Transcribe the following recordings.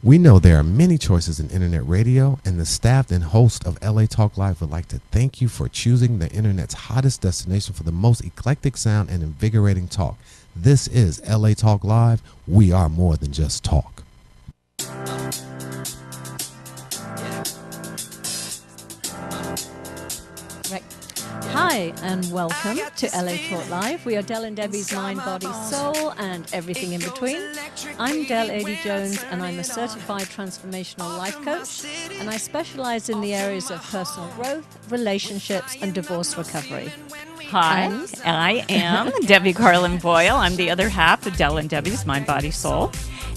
We know there are many choices in internet radio, and the staff and host of LA Talk Live would like to thank you for choosing the internet's hottest destination for the most eclectic sound and invigorating talk. This is LA Talk Live. We are more than just talk. Right. Hi and welcome to LA Talk Live. We are Del and Debbie's Mind, Body, Soul and everything in between. I'm Del Ady Jones and I'm a certified transformational life coach, and I specialize in the areas of personal growth, relationships and divorce recovery. Hi, I am Debbie Carlin Boyle. I'm the other half of Del and Debbie's Mind, Body, Soul.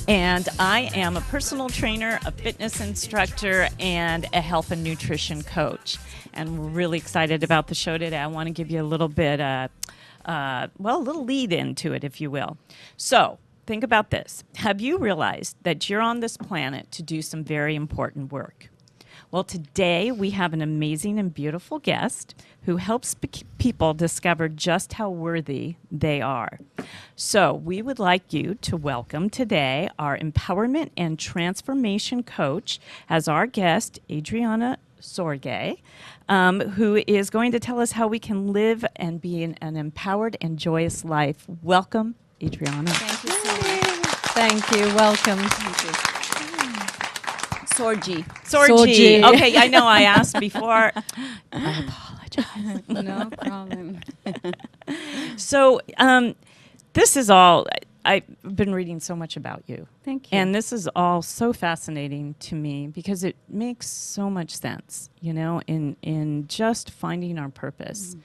And I am a personal trainer, a fitness instructor, and a health and nutrition coach. And we're really excited about the show today. I want to give you a little bit, a little lead into it, if you will. So think about this. Have you realized that you're on this planet to do some very important work? Well, today we have an amazing and beautiful guest who helps people discover just how worthy they are. So we would like you to welcome today our empowerment and transformation coach as our guest, Adriana Sorgi, who is going to tell us how we can live and be an empowered and joyous life. Welcome, Adriana. Thank you so much. Thank you. Welcome. Thank you. Sorgi. Sorgi. Okay, I know I asked before. I apologize. No problem. So this is all, I've been reading so much about you. Thank you. And this is all so fascinating to me because it makes so much sense, you know, in just finding our purpose.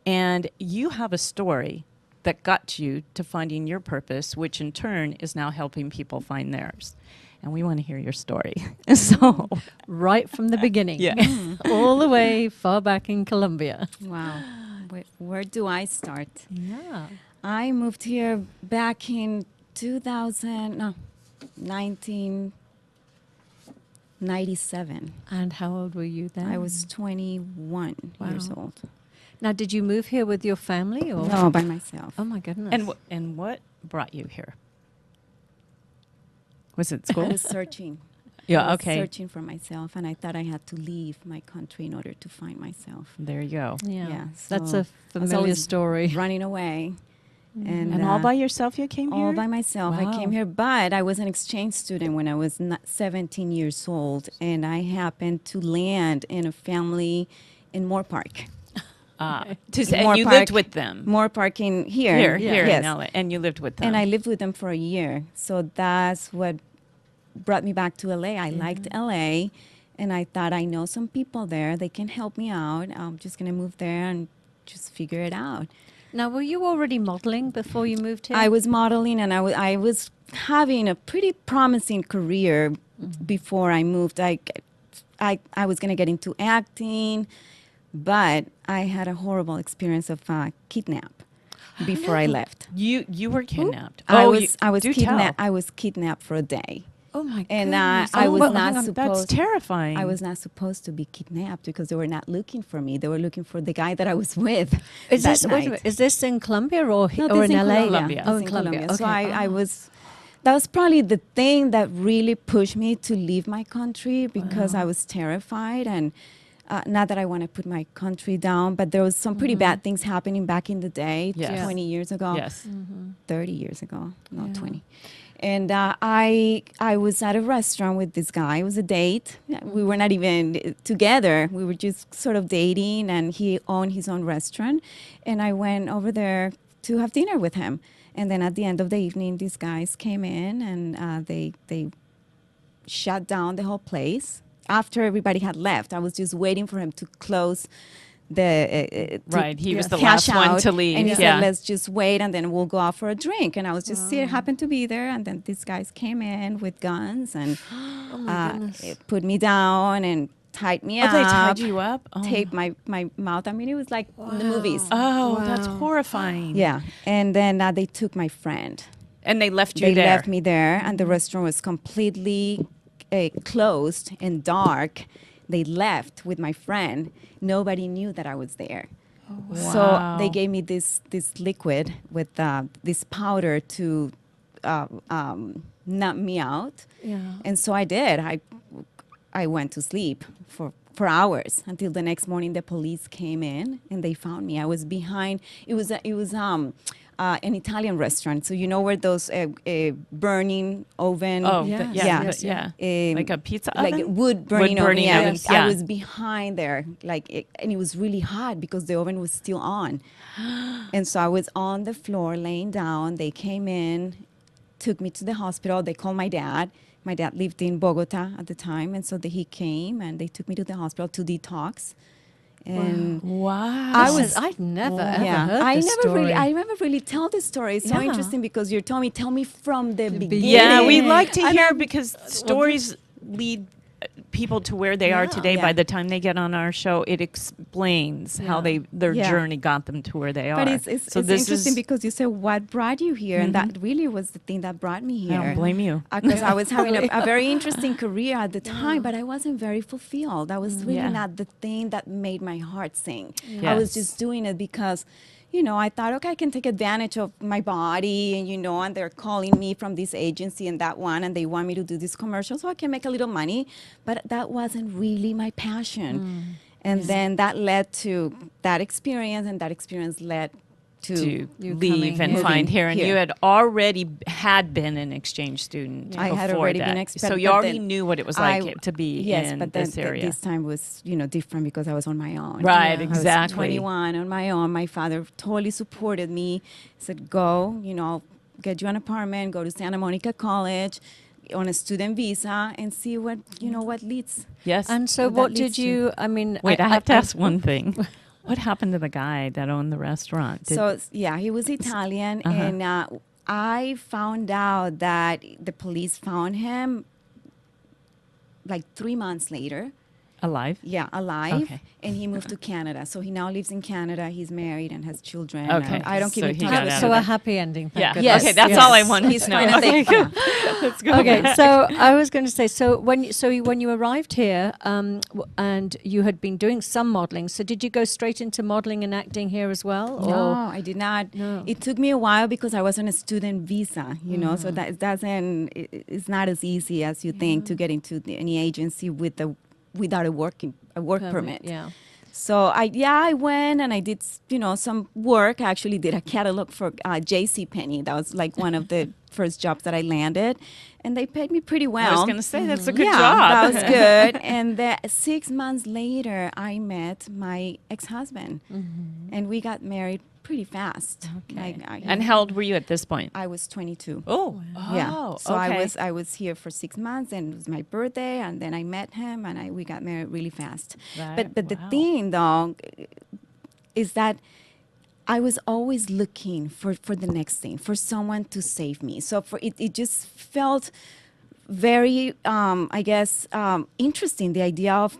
And you have a story that got you to finding your purpose, which in turn is now helping people find theirs. And we want to hear your story. So, Right from the beginning. yeah. All the way far back in Colombia. Wow. Where do I start? Yeah. I moved here back in 1997. And how old were you then? I was 21 years Wow. old. Now, did you move here with your family or? No, by myself. Oh my goodness. And what brought you here? Was it I school? was searching. Yeah, I was okay. searching for myself, and I thought I had to leave my country in order to find myself. There you go. Yeah. Yeah, That's so a I was familiar always story. Running away. And all by yourself you came here? All by myself. I came Wow. here, but I was an exchange student when I was 17 years old, and I happened to land in a family in Moore Park. And Moore you Park. lived with them? Moore Park in here. Here Yes. in LA. And you lived with them? And I lived with them for a year. So that's what brought me back to LA. I liked LA, and I thought I know some people there. They can help me out. I'm just going to move there and just figure it out. Now, were you already modeling before you moved here? I was modeling, and I was having a pretty promising career before I moved. I was going to get into acting, but I had a horrible experience of kidnap before I left. You were kidnapped. I was kidnapped for a day. Oh my And goodness. I was well, not hang on, supposed. That's terrifying. I was not supposed to be kidnapped because they were not looking for me. They were looking for the guy that I was with. Is that this, wait a night. minute, is this in Colombia or, No, or this in LA? Colombia. Oh, This in Colombia. So Okay. I was. That was probably the thing that really pushed me to leave my country because I was terrified, and not that I want to put my country down, but there was some pretty bad things happening back in the day, Yes. 20 years ago, Yes. 30 years ago, not 20. And I was at a restaurant with this guy. It was a date. We were not even together. We were just sort of dating, and he owned his own restaurant. And I went over there to have dinner with him. And then at the end of the evening, these guys came in, and they shut down the whole place. After everybody had left, I was just waiting for him to close the Right, he was the cash last one out, to leave, and he yeah. said, "Let's just wait, and then we'll go out for a drink." And I was just happened to be there, and then these guys came in with guns and it put me down and tied me up. Oh, they tied you up? Oh. Taped my mouth. I mean, it was like in the movies. Oh, that's horrifying. Yeah, and then they took my friend. And they left you They there. left me there, and the restaurant was completely closed and dark. They left with my friend. Nobody knew that I was there. Wow. So they gave me this liquid with this powder to numb me out. Yeah. And so I did. I went to sleep for hours until the next morning. The police came in and they found me. I was behind. It was an Italian restaurant. So you know where those burning oven. Oh, Yes, like a pizza oven? Like wood burning oven. Wood-burning Yeah. ovens, I yeah. was behind there, and it was really hot because the oven was still on. And so I was on the floor laying down. They came in, took me to the hospital. They called my dad. My dad lived in Bogota at the time, and so he came and they took me to the hospital to detox. And Wow. I'd never ever heard I this never story. really, I never really tell this story. It's so Yeah. interesting because you're telling me, tell me from the beginning. Yeah, we like to And hear I'm- because stories lead people to where they are Yeah. today. Yeah. By the time they get on our show, it explains how their Yeah. journey got them to where they are. But it's interesting because you said what brought you here, and that really was the thing that brought me I here. don't blame you. Because I was having a very interesting career at the time, but I wasn't very fulfilled. That was really Yeah. not the thing that made my heart sing. I was Yes. just doing it because, I thought, okay, I can take advantage of my body, and they're calling me from this agency and that one, and they want me to do this commercial so I can make a little money. But that wasn't really my passion. And then that led to that experience, and that experience led to To You leave coming and here. find here, and Here. you had already had been an exchange student. I had before already that. been So you but already then knew what it was like to be yes, in but then this area. this time was different because I was on my own. Right, I was exactly. 21 on my own. My father totally supported me. Said, "Go, I'll get you an apartment. Go to Santa Monica College on a student visa and see what leads." Yes. And so, What that what did leads to. you? I mean, Wait, I have to ask one thing. What happened to the guy that owned the restaurant? So yeah, he was Italian, and I found out that the police found him like 3 months later. Alive? Yeah, alive. Okay. And he moved to Canada. So he now lives in Canada. He's married and has children. Okay. And I don't keep So in he touch got with out so of a that. happy ending. Thank Yeah. goodness. Yes, Okay, that's yes. all I wanted He's to know. trying to Okay, take- yeah. Let's go. Okay, so I was going to say, so when you arrived here, and you had been doing some modeling, so did you go straight into modeling and acting here as well? No, Or I did not. No. It took me a while because I was on a student visa, so that it's not as easy as you think to get into any agency without a work permit. Yeah. So I went and I did some work. I actually did a catalog for J.C. Penney. That was like one of the first jobs that I landed, and they paid me pretty well. I was going to say, that's a good yeah, job. that was good. And 6 months later, I met my ex-husband, and we got married pretty fast. Okay. Like, And how old were you at this point? I was 22. Oh, Yeah. So okay. I was here for 6 months, and it was my birthday, and then I met him, and we got married really fast. Right, But the wow. thing though is that I was always looking for the next thing, for someone to save me. So it just felt very, interesting, the idea of,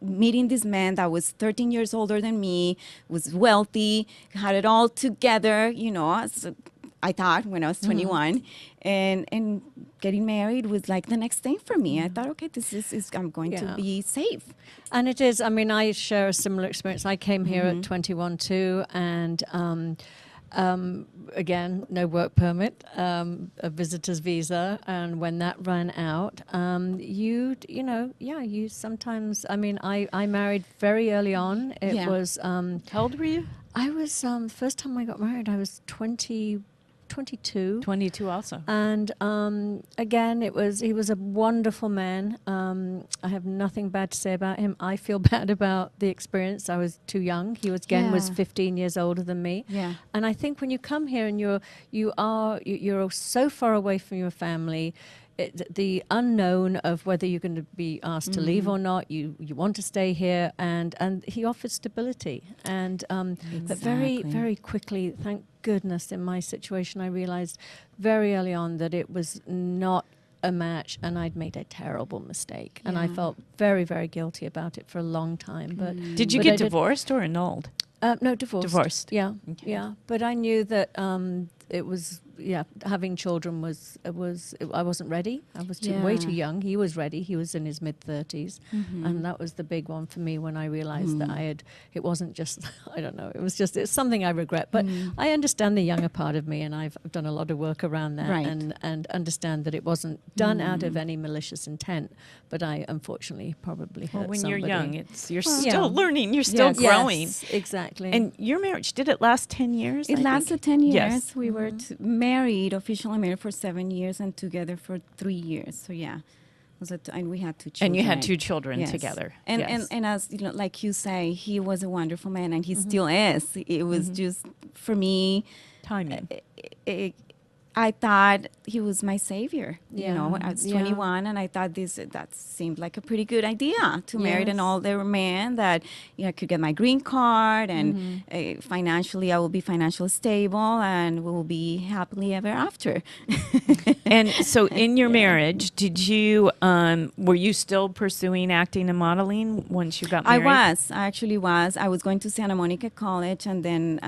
meeting this man that was 13 years older than me, was wealthy, had it all together, as I thought when I was 21, and getting married was like the next thing for me. I thought, okay, this is I'm going to Yeah. be safe. And it is. I mean, I share a similar experience. I came here at 21 too, and again, no work permit, a visitor's visa, and when that ran out, you sometimes. I mean, I married very early on. It Yeah. was. How old were you? I was first time I got married. I was 22. 22 also. And again, he was a wonderful man. I have nothing bad to say about him. I feel bad about the experience. I was too young. He was Yeah. 15 years older than me. Yeah. And I think when you come here and you're so far away from your family, the unknown of whether you're going to be asked to leave or not, you want to stay here, and he offered stability. And but very, Exactly. very quickly, thank goodness, in my situation, I realized very early on that it was not a match, and I'd made a terrible mistake, and I Yeah. felt very, very guilty about it for a long time. But Did you but I get divorced or annulled? No, divorced. Divorced. Yeah, Okay. yeah. But I knew that it was having children was I wasn't ready. I was way too young. He was ready. He was in his mid-30s, and that was the big one for me when I realized that it wasn't just I don't know. It's something I regret, but I understand the younger part of me, and I've done a lot of work around that, and understand that it wasn't done out of any malicious intent. But I unfortunately probably hurt when somebody. you're young, you're still learning. You're still growing. Yes, exactly. And your marriage, did it last 10 years? It lasted 10 years. Yes. We were married, officially married for 7 years, and together for 3 years. So yeah, and we had 2 children. And you had 2 children together. And as you know, like you say, he was a wonderful man, and he still is. It was just for me, timing. I thought he was my savior. You know, I was 21, and I thought that seemed like a pretty good idea to marry an older man that could get my green card, and financially I will be financially stable, and we will be happily ever after. And so, in your marriage, did you were you still pursuing acting and modeling once you got married? I actually was. I was going to Santa Monica College, and then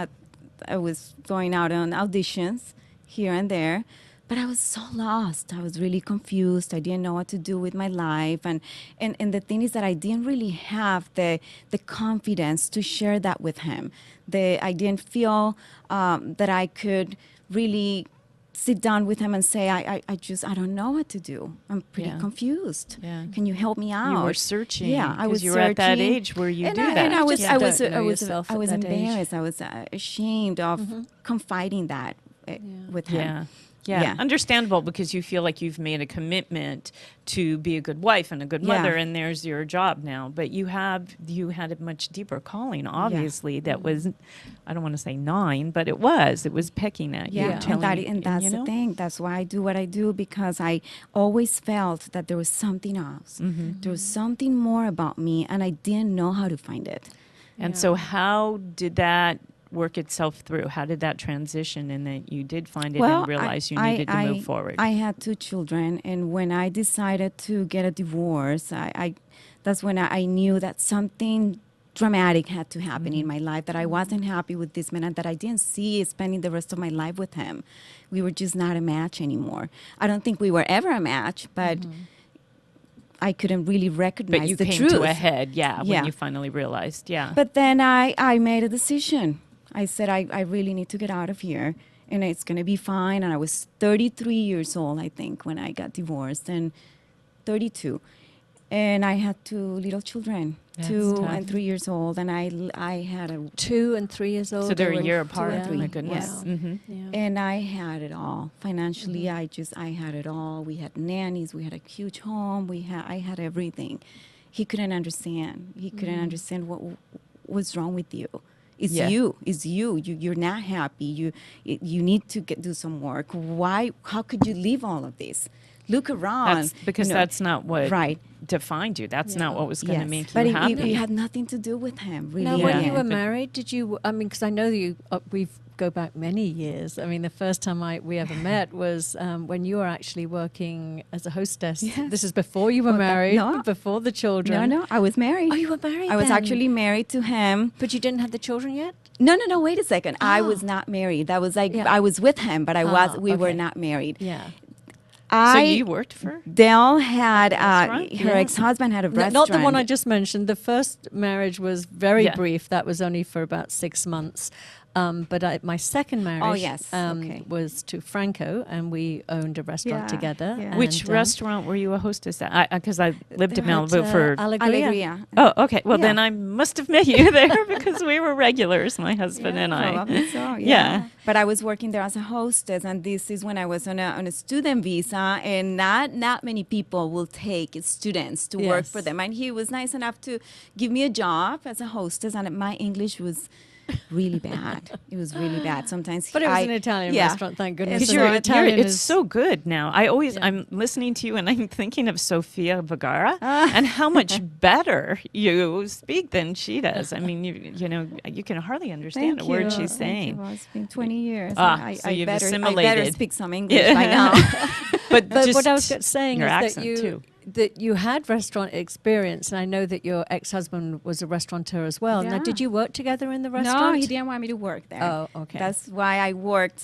I was going out on auditions here and there, but I was so lost. I was really confused. I didn't know what to do with my life, and the thing is that I didn't really have the confidence to share that with him. I didn't feel that I could really sit down with him and say, I don't know what to do. I'm pretty confused. Yeah. Can you help me out? You were searching. Yeah, I was. You were at that age where you do that. And I was embarrassed. Age. I was ashamed of confiding that with him. Yeah, understandable, because you feel like you've made a commitment to be a good wife and a good mother, and there's your job now. But you had a much deeper calling, obviously, that was, I don't want to say gnawing, but it was pecking at you. And that's the thing. That's why I do what I do, because I always felt that there was something else. There was something more about me, and I didn't know how to find it. And so how did that work itself through? How did that transition, and that you did find it and realize you needed to move forward? I had 2 children, and when I decided to get a divorce, that's when I knew that something dramatic had to happen in my life, that I wasn't happy with this man, and that I didn't see spending the rest of my life with him. We were just not a match anymore. I don't think we were ever a match, but I couldn't really recognize the truth. But you came to a head, when you finally realized, But then I made a decision. I said, I really need to get out of here, and it's going to be fine. And I was 33 years old, I think, when I got divorced, and 32. And I had 2 little children, That's 2 tough. and 3 years old. And I had 2 and 3 years old. So they're a year 2 apart. and 3. My goodness. Yes. Yeah. And I had it all. Financially, I had it all. We had nannies. We had a huge home. I had everything. He couldn't understand. He couldn't understand what was wrong with you. It's you. You're not happy. You need to do some work. Why? How could you leave all of this? Look around. That's not what defined you. That's not what was going to make you happy. But it had nothing to do with him, really. Now, when you were married, did you? I mean, because I know that we go back many years. I mean, the first time we ever met was when you were actually working as a hostess. Yes. This is before you were married, before the children. No, I was married. Oh, you were married. I was actually married to him. But you didn't have the children yet? No. Wait a second. I was not married. That was I was with him, but we were not married. Yeah. So you worked for? Dell had her ex-husband had a restaurant. Not the one I just mentioned. The first marriage was very brief. That was only for about 6 months. But my second marriage was to Franco, and we owned a restaurant together. Yeah. Which restaurant were you a hostess at? Because I lived in Malibu for... Alegria. Oh, okay. Well, then I must have met you there, because we were regulars, my husband and I. Probably so, yeah. But I was working there as a hostess, and this is when I was on a student visa, and not many people will take students to work for them. And he was nice enough to give me a job as a hostess, and my English was really bad. It was really bad. Sometimes, but it was an Italian restaurant. Thank goodness. It's so good now. I'm listening to you, and I'm thinking of Sofia Vergara and how much better you speak than she does. I mean, you can hardly understand a word she's saying. Well, it's been 20 years. So you've assimilated. I better speak some English by now. But what I was saying is that that you had restaurant experience, and I know that your ex-husband was a restaurateur as well. Yeah. Now, did you work together in the restaurant? No, he didn't want me to work there. Oh, okay. That's why I worked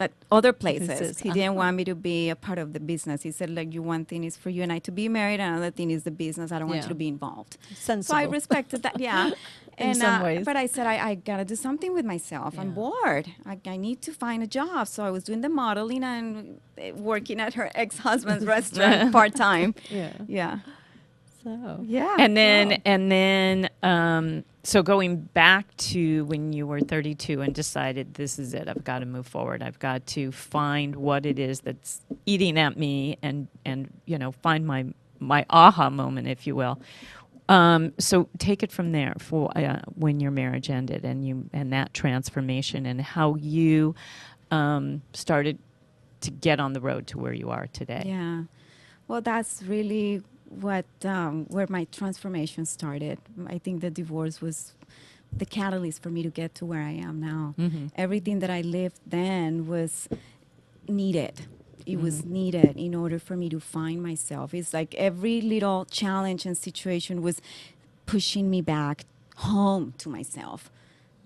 at other places. Places, He didn't want me to be a part of the business. He said, like, one thing is for you and I to be married, and another thing is the business. I don't want Yeah. you to be involved. Sensible. So I respected that, yeah. In some ways. But I said, I got to do something with myself. I'm Yeah. bored. I need to find a job. So I was doing the modeling and working at her ex-husband's restaurant part-time. Yeah. Yeah. So. Yeah. And then, so going back to when you were 32 and decided this is it, I've got to move forward. I've got to find what it is that's eating at me, and find my aha moment, if you will. So take it from there for when your marriage ended and that transformation and how you started to get on the road to where you are today. Yeah. Well, that's really what where my transformation started. I think the divorce was the catalyst for me to get to where I am now. Mm-hmm. Everything that I lived then was needed. It was needed in order for me to find myself. It's like every little challenge and situation was pushing me back home to myself,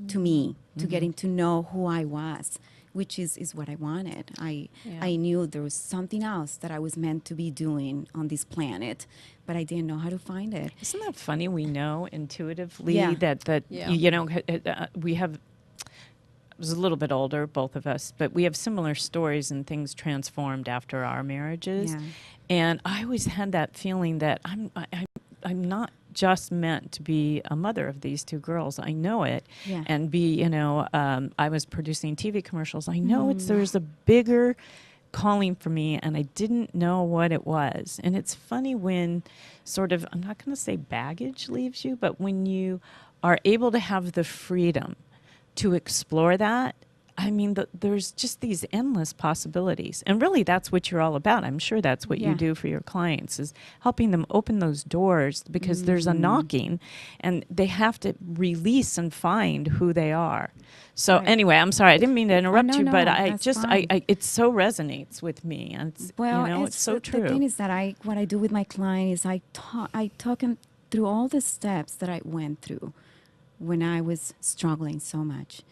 to me, to getting to know who I was, which is what I wanted. I knew there was something else that I was meant to be doing on this planet, but I didn't know how to find it. Isn't that funny? We know intuitively Yeah. that Yeah. we have. I was a little bit older, both of us, but we have similar stories and things transformed after our marriages. Yeah. And I always had that feeling that I'm not just meant to be a mother of these two girls. I know it. Yeah. And I was producing TV commercials. I know there's a bigger calling for me, and I didn't know what it was. And it's funny when sort of, I'm not going to say baggage leaves you, but when you are able to have the freedom to explore that, I mean, there's just these endless possibilities. And really, that's what you're all about. I'm sure that's what you Yeah. do for your clients, is helping them open those doors, because there's a knocking and they have to release and find who they are. So Right. anyway, I'm sorry, I didn't mean to interrupt no, you, but no, I that's just, fine. it so resonates with me. And it's, Well, it's so the true. thing is that what I do with my client is I talk them through all the steps that I went through when I was struggling so much,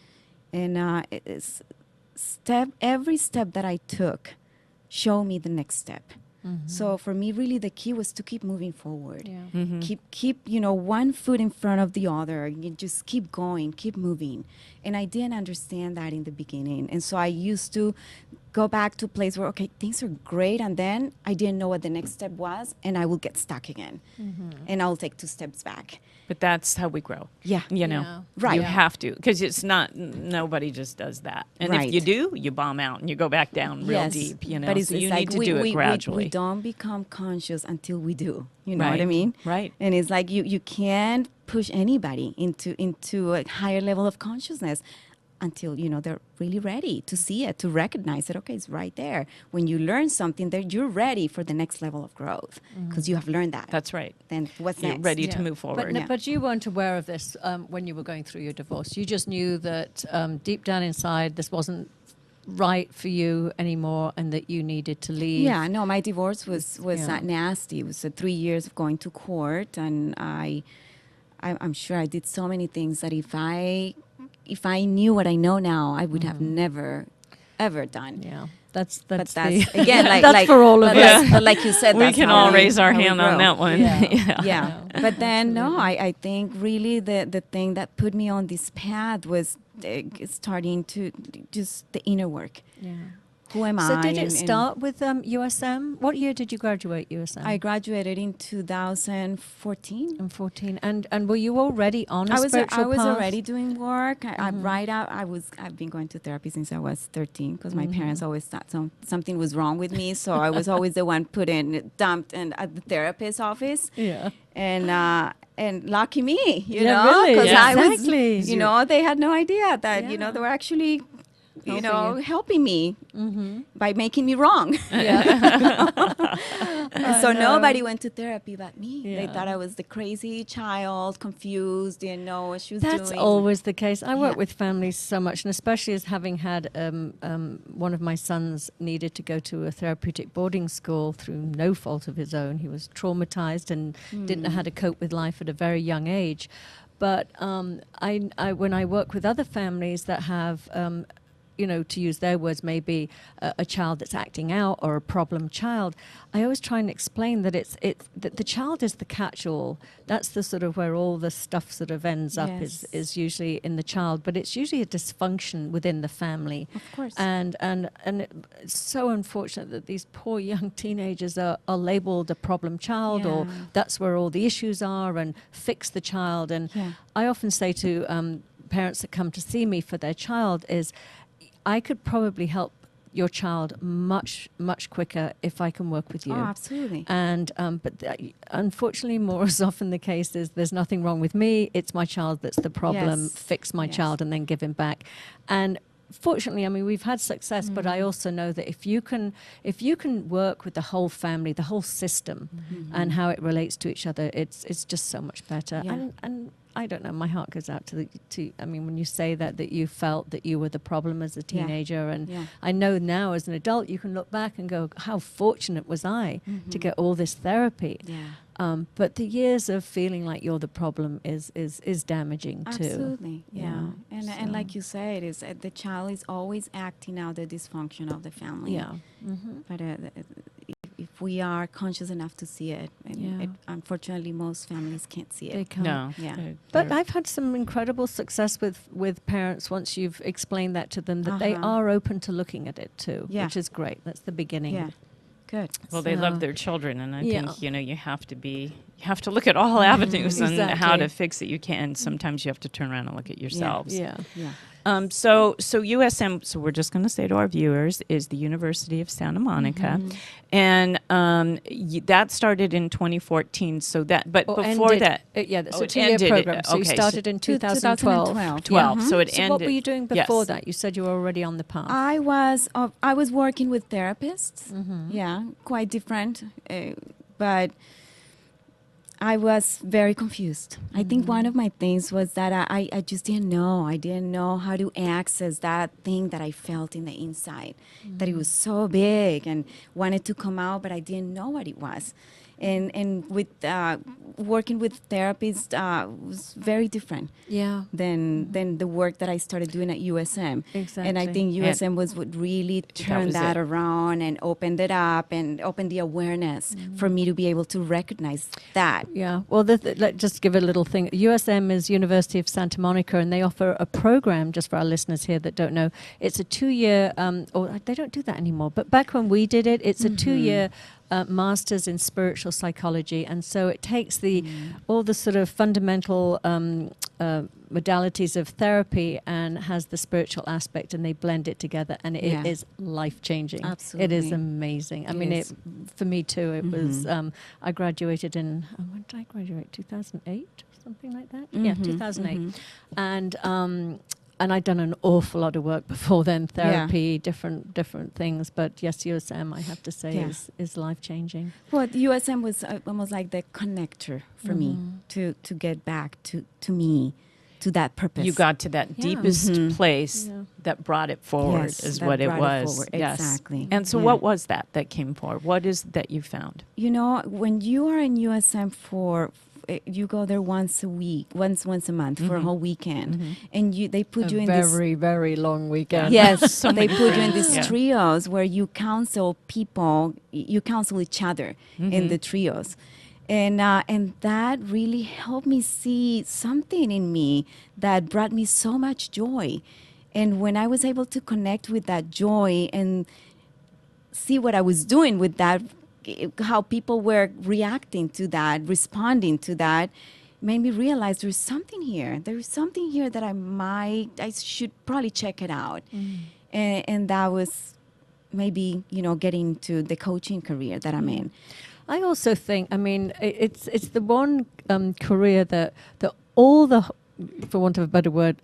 and every step that I took showed me the next step. So for me, really, the key was to keep moving forward. Yeah. Keep one foot in front of the other. You just keep going, keep moving. And I didn't understand that in the beginning. And so I used to go back to a place where, okay, things are great. And then I didn't know what the next step was. And I will get stuck again. And I'll take 2 steps back. But that's how we grow. Yeah. Yeah. Right. You Yeah. have to, because it's not, nobody just does that. And Right. if you do, you bomb out and you go back down real deep, But so you need to do it gradually. We don't become conscious until we do. You know what I Right. mean? Right. And it's like you can't push anybody into a higher level of consciousness until they're really ready to see it, to recognize it. Okay, it's right there. When you learn something, that you're ready for the next level of growth because you have learned that. That's right. Then what's You're next? ready to move forward. But you weren't aware of this when you were going through your divorce. You just knew that deep down inside this wasn't right for you anymore, and that you needed to leave. Yeah, no, my divorce was Yeah. nasty. It was 3 years of going to court, and I'm sure I did so many things that if I knew what I know now, I would have never, ever done. Yeah. That's But that's the, again like that's like for all of but us. like, but like you said, We that's can how all raise our how we hand on grow. that one. Yeah. Yeah, but then no, I think really the thing that put me on this path was starting to just the inner work. Yeah. Who am I? So did it and start with USM? What year did you graduate USM? I graduated in 2014. in 14. And were you already on a I was spiritual path? already doing work. I've been going to therapy since I was 13 because my parents always thought something was wrong with me. So I was always the one dumped in at the therapist's office. Yeah. And lucky me, you Yeah, know, really, because I exactly. was, they had no idea that, Yeah. they were actually, Helping you. helping me by making me wrong. Yeah. And so nobody went to therapy but me. They Yeah. thought I was the crazy child, confused, didn't know what she was That's doing. always the case. I work Yeah. with families so much, and especially as having had one of my sons needed to go to a therapeutic boarding school through no fault of his own. He was traumatized and didn't know how to cope with life at a very young age. But I when I work with other families that have to use their words, maybe a child that's acting out or a problem child, I always try and explain that that the child is the catch-all. That's the sort of where all the stuff sort of ends up is usually in the child, but it's usually a dysfunction within the family. Of course. And it's so unfortunate that these poor young teenagers are labeled a problem child, or that's where all the issues are, and fix the child. And I often say to parents that come to see me for their child is, I could probably help your child much, much quicker if I can work with you. Oh, absolutely. And but unfortunately, more is often the case is there's nothing wrong with me. It's my child that's the problem. Fix my child and then give him back. And fortunately, I mean, we've had success, but I also know that if you can work with the whole family, the whole system, and how it relates to each other, it's just so much better. And I don't know, my heart goes out to I mean, when you say that you felt that you were the problem as a teenager, and I know now as an adult you can look back and go, how fortunate was I to get all this therapy. But the years of feeling like you're the problem is damaging too. Absolutely, and like you said, is the child is always acting out the dysfunction of the family. But if we are conscious enough to see it, and unfortunately most families can't see it. They can't. No. But I've had some incredible success with parents once you've explained that to them, that they are open to looking at it too, which is great. That's the beginning. Good. Well, they love their children, and I think you have to look at all avenues on how to fix it. You can. Sometimes you have to turn around and look at yourselves. So USM. So we're just going to say to our viewers is the University of Santa Monica, and that started in 2014. So that, but before that, so 2-year program. So you started in 2012. 12. So it ended. What were you doing before that? You said you were already on the path. I was working with therapists. Quite different, but I was very confused. I think one of my things was that I just didn't know. I didn't know how to access that thing that I felt in the inside, that it was so big and wanted to come out, but I didn't know what it was. And with working with therapists was very different than the work that I started doing at USM. Exactly. And I think USM was what really turned that around and opened it up and opened the awareness for me to be able to recognize that. Yeah. Well, let's just give a little thing. USM is University of Santa Monica, and they offer a program, just for our listeners here that don't know. It's a 2-year, or they don't do that anymore, but back when we did it, it's a 2-year master's in spiritual psychology, and so it takes all the sort of fundamental modalities of therapy and has the spiritual aspect, and they blend it together, and it is life-changing. Absolutely. It is amazing. I mean, for me too, it was, I graduated in, when did I graduate? 2008? Something like that? Yeah, 2008. And I'd done an awful lot of work before then, therapy, different things. But yes, USM, I have to say, is life-changing. Well, USM was almost like the connector for me to get back to me, to that purpose. You got to that deepest place that brought it forward, is what it was. Exactly. And so what was that came forward? What is that you found? You know, when you are in USM you go there once a week, once a month for a whole weekend, and they put you in this very long weekend. Yes, so they put you in these trios where you counsel people, you counsel each other in the trios, and that really helped me see something in me that brought me so much joy, and when I was able to connect with that joy and see what I was doing with that, how people were reacting to that, responding to that, made me realize there's something here. There's something here that I should probably check it out. And that was maybe, getting to the coaching career that I'm in. I also think, I mean, it's the one career that all the, for want of a better word,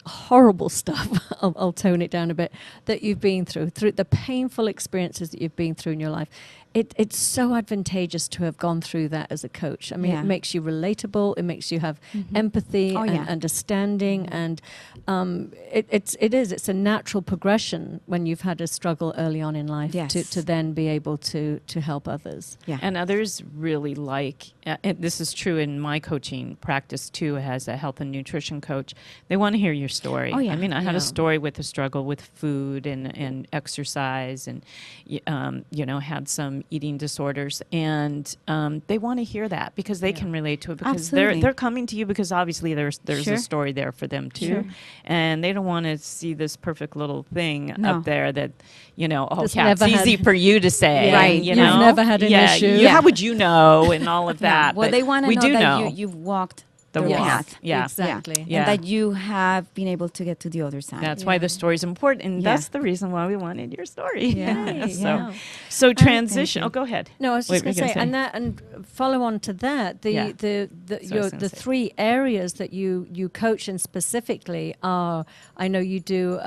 horrible stuff, I'll tone it down a bit, that you've been through the painful experiences that you've been through in your life. It's so advantageous to have gone through that as a coach. I mean, it makes you relatable. It makes you have empathy and understanding, and it's a natural progression when you've had a struggle early on in life to then be able to help others. Yeah. And others really and this is true in my coaching practice too, as a health and nutrition coach. They want to hear your story. Oh, yeah. I mean, I had Yeah. a story with a struggle with food and exercise, and had some eating disorders, and they want to hear that because they can relate to it, because Absolutely. they're coming to you because obviously there's Sure. a story there for them too, Sure. and they don't want to see this perfect little thing No. up there that That's it's never easy had- for you to say, Yeah. Right. You You've know, never had an issue. Yeah. How would you know, and all of that? Well, but they want to we know do that know you've walked the the walk. path. Yeah. Exactly. Yeah. And that you have been able to get to the other side. That's why the story is important, and Yeah. that's the reason why we wanted your story. Yeah. so, Yeah. transition. you. Oh, go ahead. No, I was Wait, just going to what were say, you and follow on to that. Yeah. The That's what I was gonna the say. 3 areas that you coach in specifically are. I know you do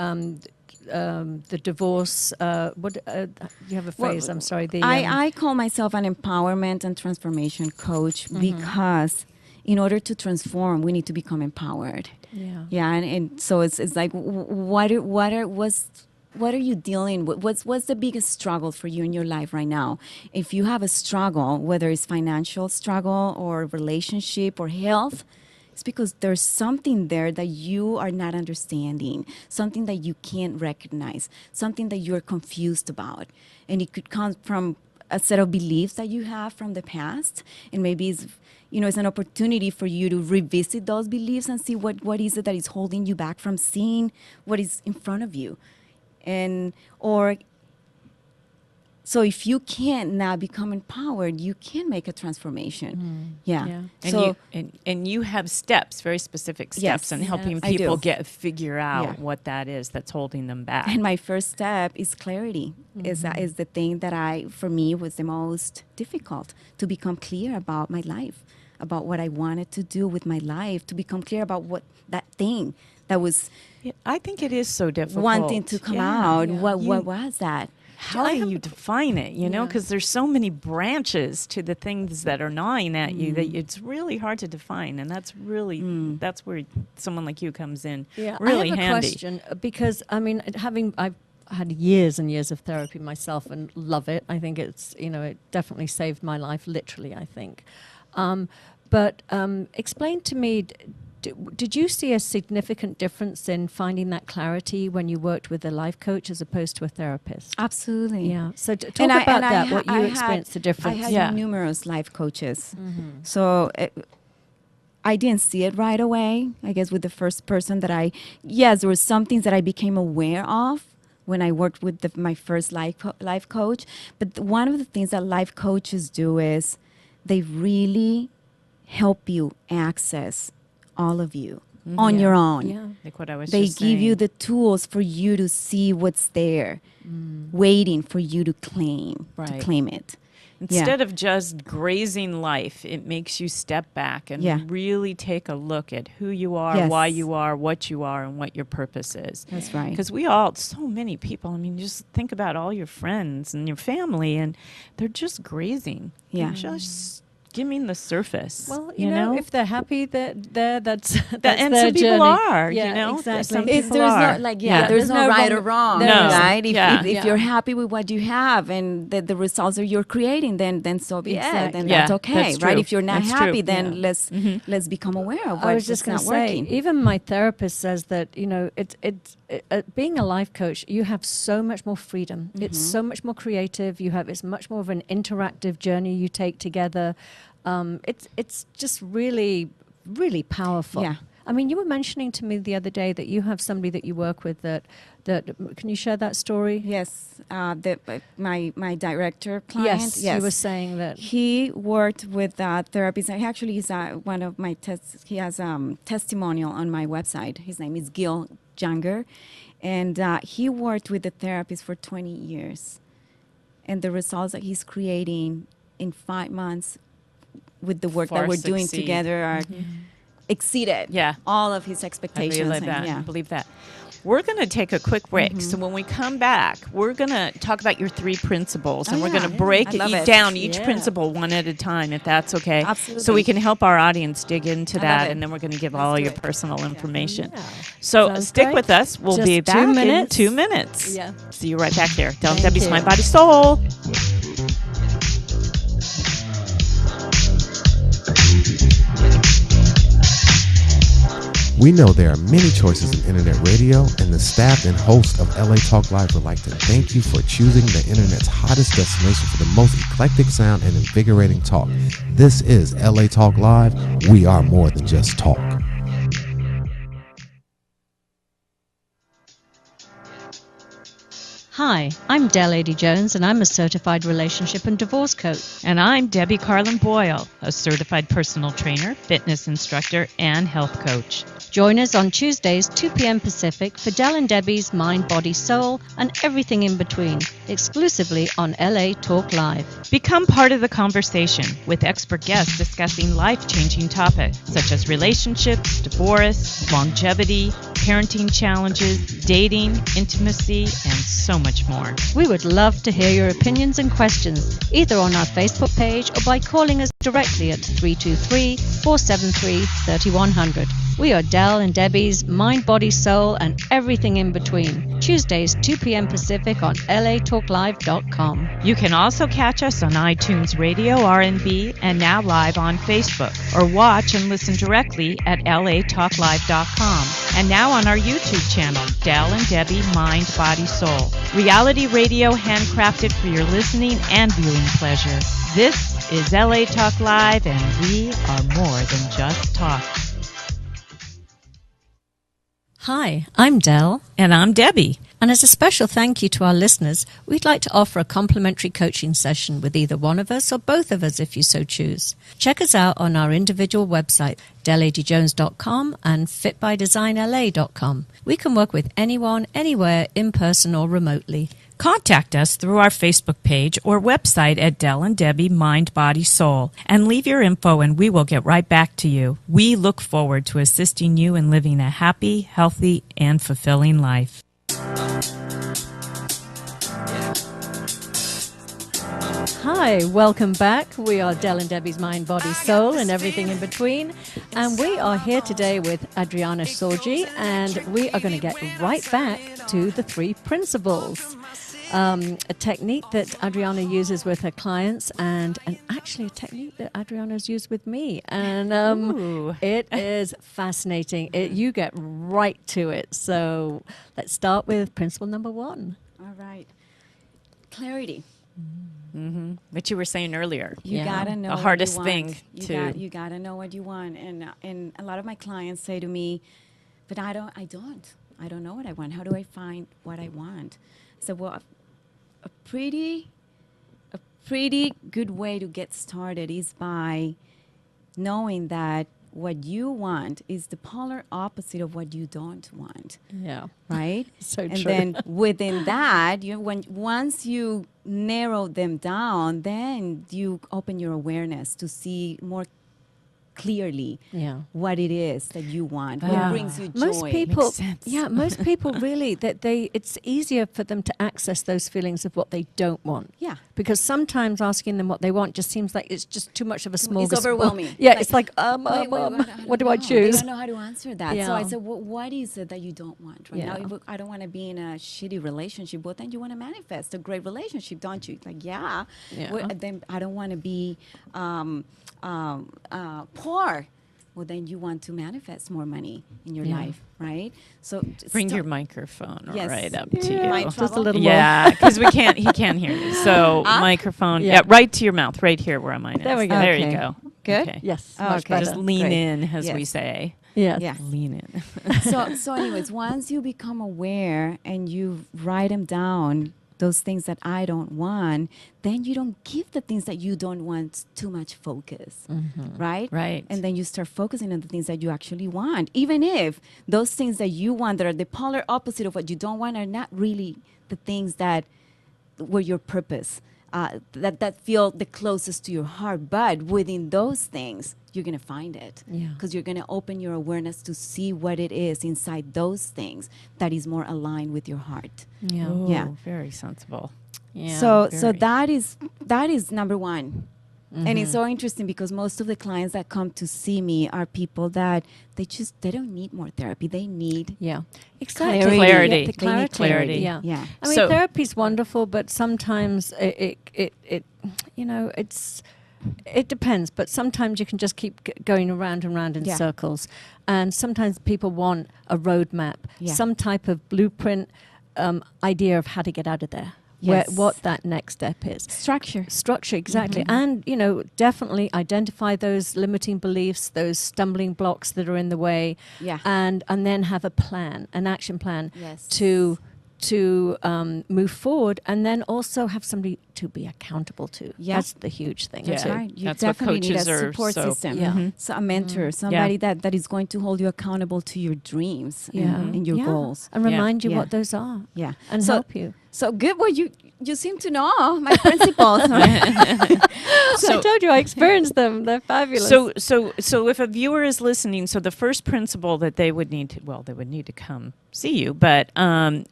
the divorce. You have a phrase? I'm sorry. I call myself an empowerment and transformation coach because in order to transform, we need to become empowered. Yeah. Yeah, and so it's like, what are you dealing with? What's the biggest struggle for you in your life right now? If you have a struggle, whether it's financial struggle or relationship or health, it's because there's something there that you are not understanding, something that you can't recognize, something that you're confused about. And it could come from a set of beliefs that you have from the past, and maybe it's an opportunity for you to revisit those beliefs and see what is it that is holding you back from seeing what is in front of you. So if you can't now become empowered, you can make a transformation. Yeah. Yeah. And So you have steps, very specific steps, Yes. in helping I people do. figure out Yeah. what that is that's holding them back. and my first step is clarity. Is the thing that for me was the most difficult, to become clear about my life, about what I wanted to do with my life, to become clear about what that thing that was Yeah, I think it is so difficult. wanting to come Yeah. out. Yeah. What was that? How do you define it? You know, Yeah. because there's so many branches to the things that are gnawing at you that it's really hard to define, and that's really that's where someone like you comes in. Yeah, really I have a handy. question because I've had years and years of therapy myself and love it. I think it's it definitely saved my life, literally. I think, but explain to me. Did you see a significant difference in finding that clarity when you worked with a life coach as opposed to a therapist? Absolutely. Yeah. So talk And about I that. ha- What I you had- experienced the difference. I had Yeah. numerous life coaches. So I didn't see it right away. I guess with the first person there were some things that I became aware of when I worked with my first life coach. But one of the things that life coaches do is they really help you access all of you on your own. Yeah. Like what I was They just give you saying. the tools for you to see what's there, waiting for you to claim it. Instead of just grazing life, it makes you step back and Yeah. really take a look at who you are, Yes. why you are, what you are, and what your purpose is. That's right. Because so many people, I mean, just think about all your friends and your family, and they're just grazing. Yeah. They're just skimming the surface. Well, you know, if they're happy, that's and their some people journey. are, Yeah, you know, exactly. some There's people are. there's no right or wrong, There isn't. right? Yeah. If you're happy with what you have and the results that you're creating, then so be it. Exactly. Then Yeah, that's okay, that's right? true. If you're not That's happy, true. then Yeah. let's become aware of I what's was just going not to say, working. even my therapist says that being a life coach, you have so much more freedom. It's so much more creative. It's much more of an interactive journey you take together. It's just really, really powerful. Yeah. I mean, you were mentioning to me the other day that you have somebody that you work with that can you share that story? Yes, my director client. Yes, Yes, you were saying that. he worked with therapists. He actually is one of my he has testimonial on my website. His name is Gil Junger, and he worked with the therapist for 20 years, and the results that he's creating in 5 months with the work Far that we're doing succeed. together are exceeded all of his I expectations. believe and that. yeah. I believe that. We're going to take a quick break. So when we come back, we're going to talk about your 3 principles, and Oh, we're yeah. going to break I love it. down each Yeah. principle one at a time, if that's okay. Absolutely. So we can help our audience dig into I love that, it. and then we're going to give Let's all do your it. personal information. Yeah. So Sounds stick great. with us. We'll Just be 2 back minutes. in 2 minutes. Yeah. See you right back here. Del Thank Debbie's you. Mind, Body, Soul. We know there are many choices in internet radio, and the staff and host of LA Talk Live would like to thank you for choosing the internet's hottest destination for the most eclectic sound and invigorating talk. This is LA Talk Live. We are more than just talk. Hi, I'm Lady Jones, and I'm a certified relationship and divorce coach. And I'm Debbie Carlin Boyle, a certified personal trainer, fitness instructor, and health coach. Join us on Tuesdays, 2 p.m. Pacific, for Del and Debbie's Mind, Body, Soul, and everything in between, exclusively on LA Talk Live. Become part of the conversation with expert guests discussing life-changing topics such as relationships, divorce, longevity, parenting challenges, dating, intimacy, and so much more. We would love to hear your opinions and questions, either on our Facebook page or by calling us directly at 323-473-3100. We are Del and Debbie's Mind, Body, Soul, and everything in between. Tuesdays, 2 p.m. Pacific on latalklive.com. You can also catch us on iTunes Radio, R&B, and now live on Facebook, or watch and listen directly at latalklive.com. And now on our YouTube channel, Del and Debbie Mind, Body, Soul. Reality radio handcrafted for your listening and viewing pleasure. This is LA Talk Live, and we are more than just talk. Hi, I'm Del. And I'm Debbie. And as a special thank you to our listeners, we'd like to offer a complimentary coaching session with either one of us or both of us if you so choose. Check us out on our individual website, deladyjones.com and fitbydesignla.com. We can work with anyone, anywhere, in person or remotely. Contact us through our Facebook page or website at Del and Debbie Mind, Body, Soul, and leave your info and we will get right back to you. We look forward to assisting you in living a happy, healthy, and fulfilling life. Hi, welcome back. We are Del and Debbie's Mind, Body, Soul, and everything in between. And we are here today with Adriana Sorgi, and we are going to get right back to the 3 principles. A technique that Adriana uses with her clients, and actually a technique that Adriana's used with me. And it is fascinating. You get right to it. So let's start with principle number 1. All right. Clarity. Mm-hmm. What you were saying earlier. You gotta know the what hardest you thing want. You gotta know what you want. And a lot of my clients say to me, but I don't know what I want. How do I find what I want? So well, a pretty good way to get started is by knowing that what you want is the polar opposite of what you don't want. Yeah. Right? So and true. then within that, once you narrow them down, then you open your awareness to see more clearly what it is that you want, what brings you joy. Most people really it's easier for them to access those feelings of what they don't want. Yeah. Because sometimes asking them what they want just seems like it's just too much of a smorgasbord. It's overwhelming. Yeah, it's like, what do I choose? I don't know how to answer that. Yeah. So I said, what is it that you don't want right Yeah. now? I don't want to be in a shitty relationship, but then you want to manifest a great relationship, don't you? Like, yeah. Then I don't want to be poor. Well, then you want to manifest more money in your life, right? So bring your microphone right up to you. Just a little more. Yeah, because he can't hear you. So microphone, right to your mouth, right here where mine is. There we go. There Okay. you go. Good? Okay. Yes. Oh, Much okay. better. Just lean Great. in, as Yes. we say. Yes. Yeah. Lean in. So anyways, once you become aware and you write them down, those things that I don't want, then you don't give the things that you don't want too much focus, right? Right. And then you start focusing on the things that you actually want, even if those things that you want that are the polar opposite of what you don't want are not really the things that were your purpose, that feel the closest to your heart. But within those things, you're going to find it because you're going to open your awareness to see what it is inside those things that is more aligned with your heart. Yeah. Ooh, Yeah. Very sensible. Yeah. So very. that is number 1. And it's so interesting because most of the clients that come to see me are people that they don't need more therapy. They need Exactly. Clarity. Yeah, the They need clarity. Yeah. Yeah. I mean, So- therapy's wonderful, but sometimes it it's it depends, but sometimes you can just keep going around and round in circles. And sometimes people want a roadmap, some type of blueprint, idea of how to get out of there. Yes. What that next step is. Structure, exactly. And, definitely identify those limiting beliefs, those stumbling blocks that are in the way. Yeah. And then have a plan, an action plan Yes. to move forward, and then also have somebody to be accountable to. Yeah. That's the huge thing. That's too. right. You That's what definitely need a coaches are support so- system. Yeah. So a mentor, somebody that is going to hold you accountable to your dreams and your goals. And remind you Yeah. what those are. Yeah. And So- help you. So good. Well, you seem to know my principles. I told you I experienced them. They're fabulous. So if a viewer is listening, so the first principle that they would need to come see you, but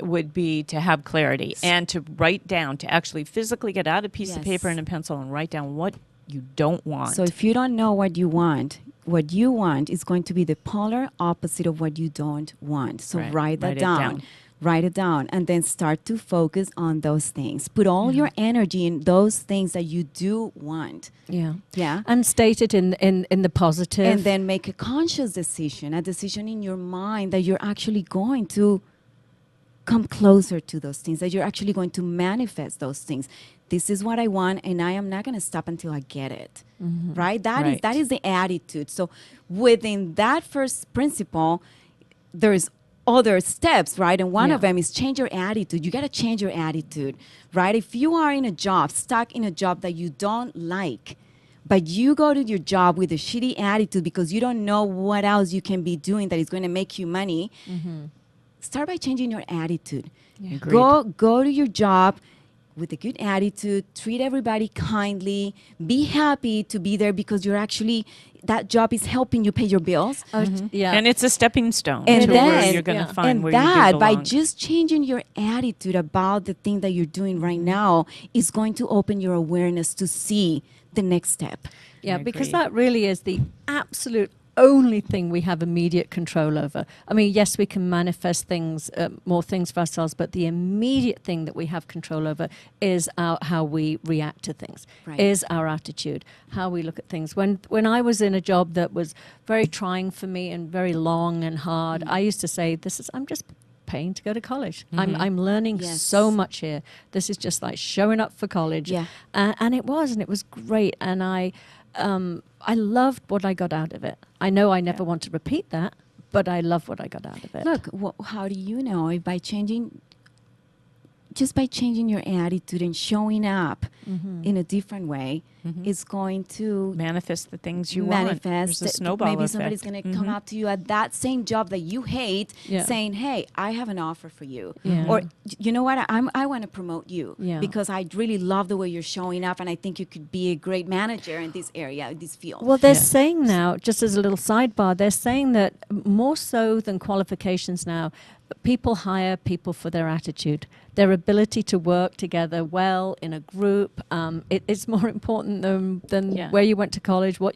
would be to have clarity and to write down, to actually physically get out a piece of Yes. paper and a pencil and write down what you don't want. So if you don't know what you want is going to be the polar opposite of what you don't want. So Right. write that Write it down. down. Write it down and then start to focus on those things. Put all your energy in those things that you do want. yeah. Yeah. And state it in the positive. And then make a conscious decision, a decision in your mind that you're actually going to come closer to those things, that you're actually going to manifest those things. This is what I want, and I am not going to stop until I get it. Right? Right. That is the attitude. So within that first principle, there's other steps, right? And one of them is change your attitude. You got to change your attitude, right? If you are in a job, stuck in a job that you don't like, but you go to your job with a shitty attitude because you don't know what else you can be doing that is going to make you money, start by changing your attitude. Yeah. Agreed. Go to your job with a good attitude, treat everybody kindly, be happy to be there because you're actually, that job is helping you pay your bills. Yeah. And it's a stepping stone And to where then- you're going to yeah. find And where you that, do by belong. just changing your attitude about the thing that you're doing right now, is going to open your awareness to see the next step. Yeah, I because agree. that really is the absolute only thing we have immediate control over. I mean, yes, we can manifest things, more things for ourselves, but the immediate thing that we have control over is how we react to things, Right. is our attitude, how we look at things. When I was in a job that was very trying for me and very long and hard, I used to say, I'm just paying to go to college. I'm learning Yes. so much here. This is just like showing up for college. Yeah. And it was great. And I loved what I got out of it. I know I never want to repeat that, but I love what I got out of it. Look, how do you know if by changing your attitude and showing up in a different way is going to manifest the things you want. manifest. There's a snowball Maybe effect. somebody's going to come up to you at that same job that you hate, Yeah. saying, "Hey, I have an offer for you," Yeah. or "You know what? I want to promote you Yeah. because I really love the way you're showing up, and I think you could be a great manager in this area, in this field." Well, they're Yeah. saying now, just as a little sidebar, they're saying that more so than qualifications now, people hire people for their attitude, their ability to work together well in a group. It's more important than Yeah. where you went to college, what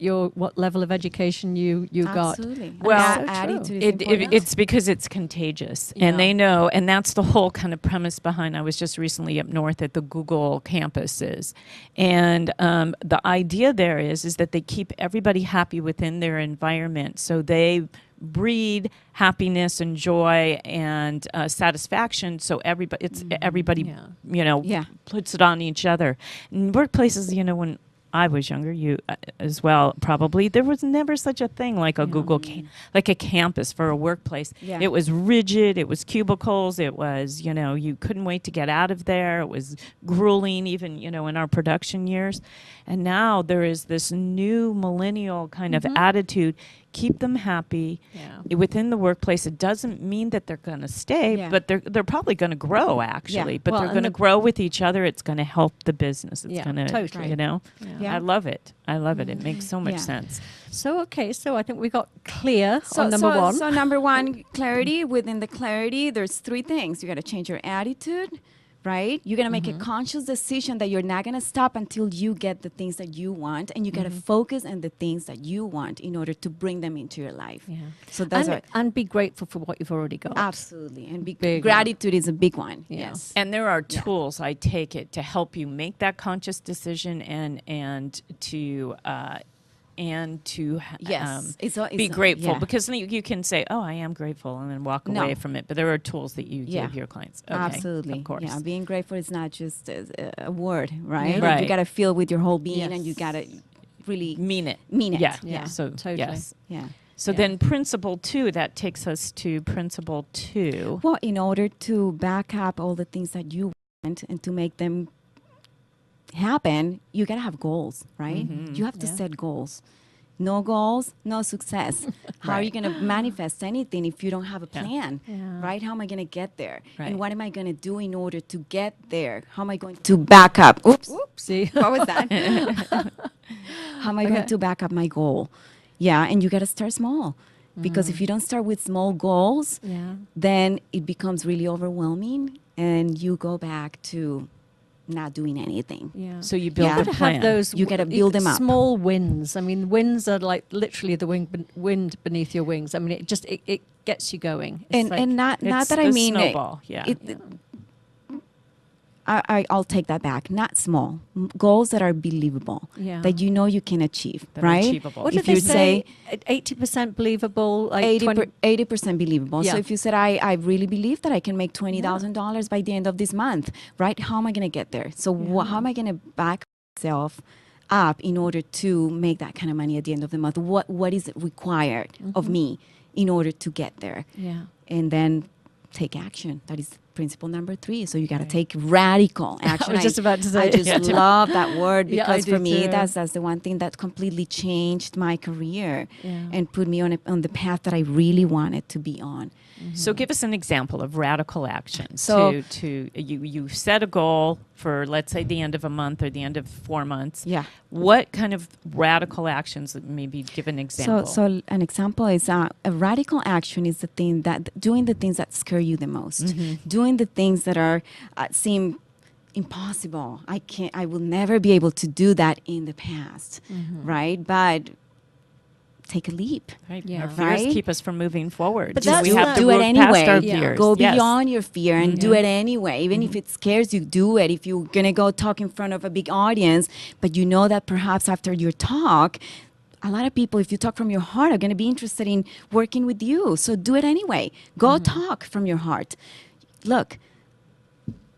level of education you got. Absolutely. Well, So true. attitude is important. It's because it's contagious, Yeah. and they know, and that's the whole kind of premise behind. I was just recently up north at the Google campuses, and the idea there is that they keep everybody happy within their environment, so they breed happiness and joy and satisfaction. So everybody, Yeah. Yeah. puts it on each other. In workplaces, when I was younger, you as well, probably, there was never such a thing like a like a campus for a workplace. Yeah. It was rigid. It was cubicles. It was, you couldn't wait to get out of there. It was grueling, even, in our production years. And now there is this new millennial kind of attitude. Keep them happy within the workplace. It doesn't mean that they're going to stay, Yeah. but they're probably going to grow, actually. Yeah. But Well, they're and going to grow with each other. It's going to help the business. It's Yeah, going to, totally. Yeah. I love it. I love it. It makes so much Yeah. sense. So I think we got clear on number one. So number one, clarity. Within the clarity, there's three things. You got to change your attitude, right? You're going to make a conscious decision that you're not going to stop until you get the things that you want, and you got to focus on the things that you want in order to bring them into your life. Yeah. So that's And be grateful for what you've already got. absolutely. And Big gratitude is a big one. Yeah. Yes. And there are tools, I take it, to help you make that conscious decision and to Yes. be grateful, yeah. because then you can say, "Oh, I am grateful," and then walk No. away from it. But there are tools that you Yeah. give your clients. Okay, Absolutely. of course. Yeah, being grateful is not just a word, right? Right. You got to feel with your whole being, and you Yes. got to really Mean it. mean it. Yeah. Yeah, So totally. yes. Yeah. So Yeah. then principle 2, that takes us to principle 2. Well, in order to back up all the things that you want and to make them happen, you got to have goals, right? You have to Yeah. set goals. No goals, no success. How are you Right. going to manifest anything if you don't have a Yeah. plan, Yeah. right? How am I going to get there? Right. And what am I going to do in order to get there? How am I going to back up? Oops. Oopsie. What was that? How am I Okay. going to back up my goal? Yeah, and you got to start small. Because if you don't start with small goals, Yeah. then it becomes really overwhelming and you go back to not doing anything. Yeah. So you build Yeah. a to plan. have those. You gotta build them up. Small wins. I mean, wins are like literally the wind beneath your wings. I mean, it gets you going. It's And like- and not It's that I the mean it- snowball. Yeah. I'll take that back. Not small. Goals that are believable. Yeah. That you know you can achieve, That are right? achievable. what if did they you say? 80% believable. Like 80% believable. Yeah. So if you said, I really believe that I can make $20,000 by the end of this month, right? How am I going to get there? So how am I going to back myself up in order to make that kind of money at the end of the month? What is required of me in order to get there? Yeah. And then take action. That is principle number 3. So you got to take radical action. was just about to say- I just Yeah. love that word Yeah, I because do for me, too. that's the one thing that completely changed my career Yeah. and put me on the path that I really wanted to be on. So give us an example of radical action. So- to you set a goal for, let's say, the end of a month or the end of 4 months. Yeah. What kind of radical actions? Maybe give an example. So an example is a radical action is the thing that doing the things that scare you the most, doing the things that are seem impossible. I will never be able to do that in the past, right? But take a leap. Right. Yeah. Our fears Right? keep us from moving forward. But So that's we have not- to do it move past anyway. our Yeah. fears. Go Yes. beyond your fear and do it anyway. Even if it scares you, do it. If you're going to go talk in front of a big audience, but you know that perhaps after your talk, a lot of people, if you talk from your heart, are going to be interested in working with you. So do it anyway. Go talk from your heart. Look,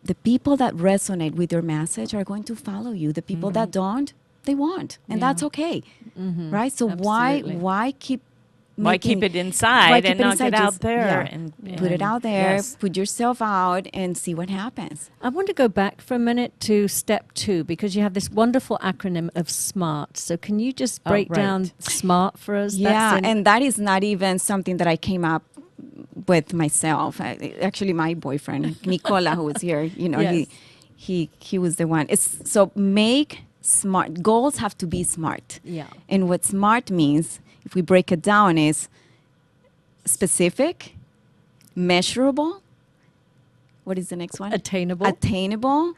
the people that resonate with your message are going to follow you. The people that don't, they won't. And Yeah. that's okay. Right? So Absolutely. why keep Why keep making- it inside why keep and it not inside? get out Just- there yeah. and Put it out there, Yes. put yourself out, and see what happens. I want to go back for a minute to step 2 because you have this wonderful acronym of SMART. So can you just break right. down SMART for us? Yeah, That's in- and that is not even something that I came up with myself. Actually, my boyfriend Nicola, who was here, Yes. he was the one. It's so make smart goals have to be smart. Yeah. And what smart means, if we break it down, is specific, measurable. What is the next one? Attainable Attainable,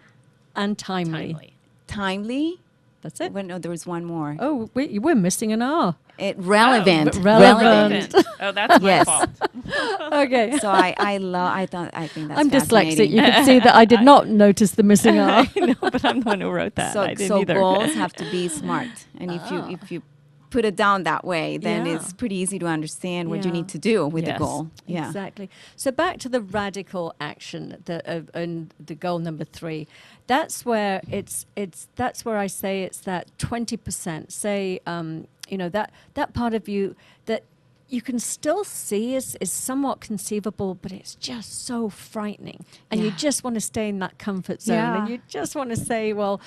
and timely. timely. timely. That's it. Well, no, there was one more. Oh, we're missing an R. Relevant. relevant. Oh, that's my Yes. fault. Okay. So I think that's I'm dyslexic. fascinating. You can see that I did not notice the missing R. I know, but I'm the one who wrote that. I didn't So either. goals have to be smart, and if you put it down that way, then Yeah. it's pretty easy to understand what you Yeah. need to do with Yes. the goal. Yeah. Exactly. So back to the radical action, and the goal number 3. That's where that's where I say it's that 20%. Say, that part of you that you can still see is somewhat conceivable, but it's just so frightening. And you Yeah. just want to stay in that comfort zone. Yeah. And you just want to say, well,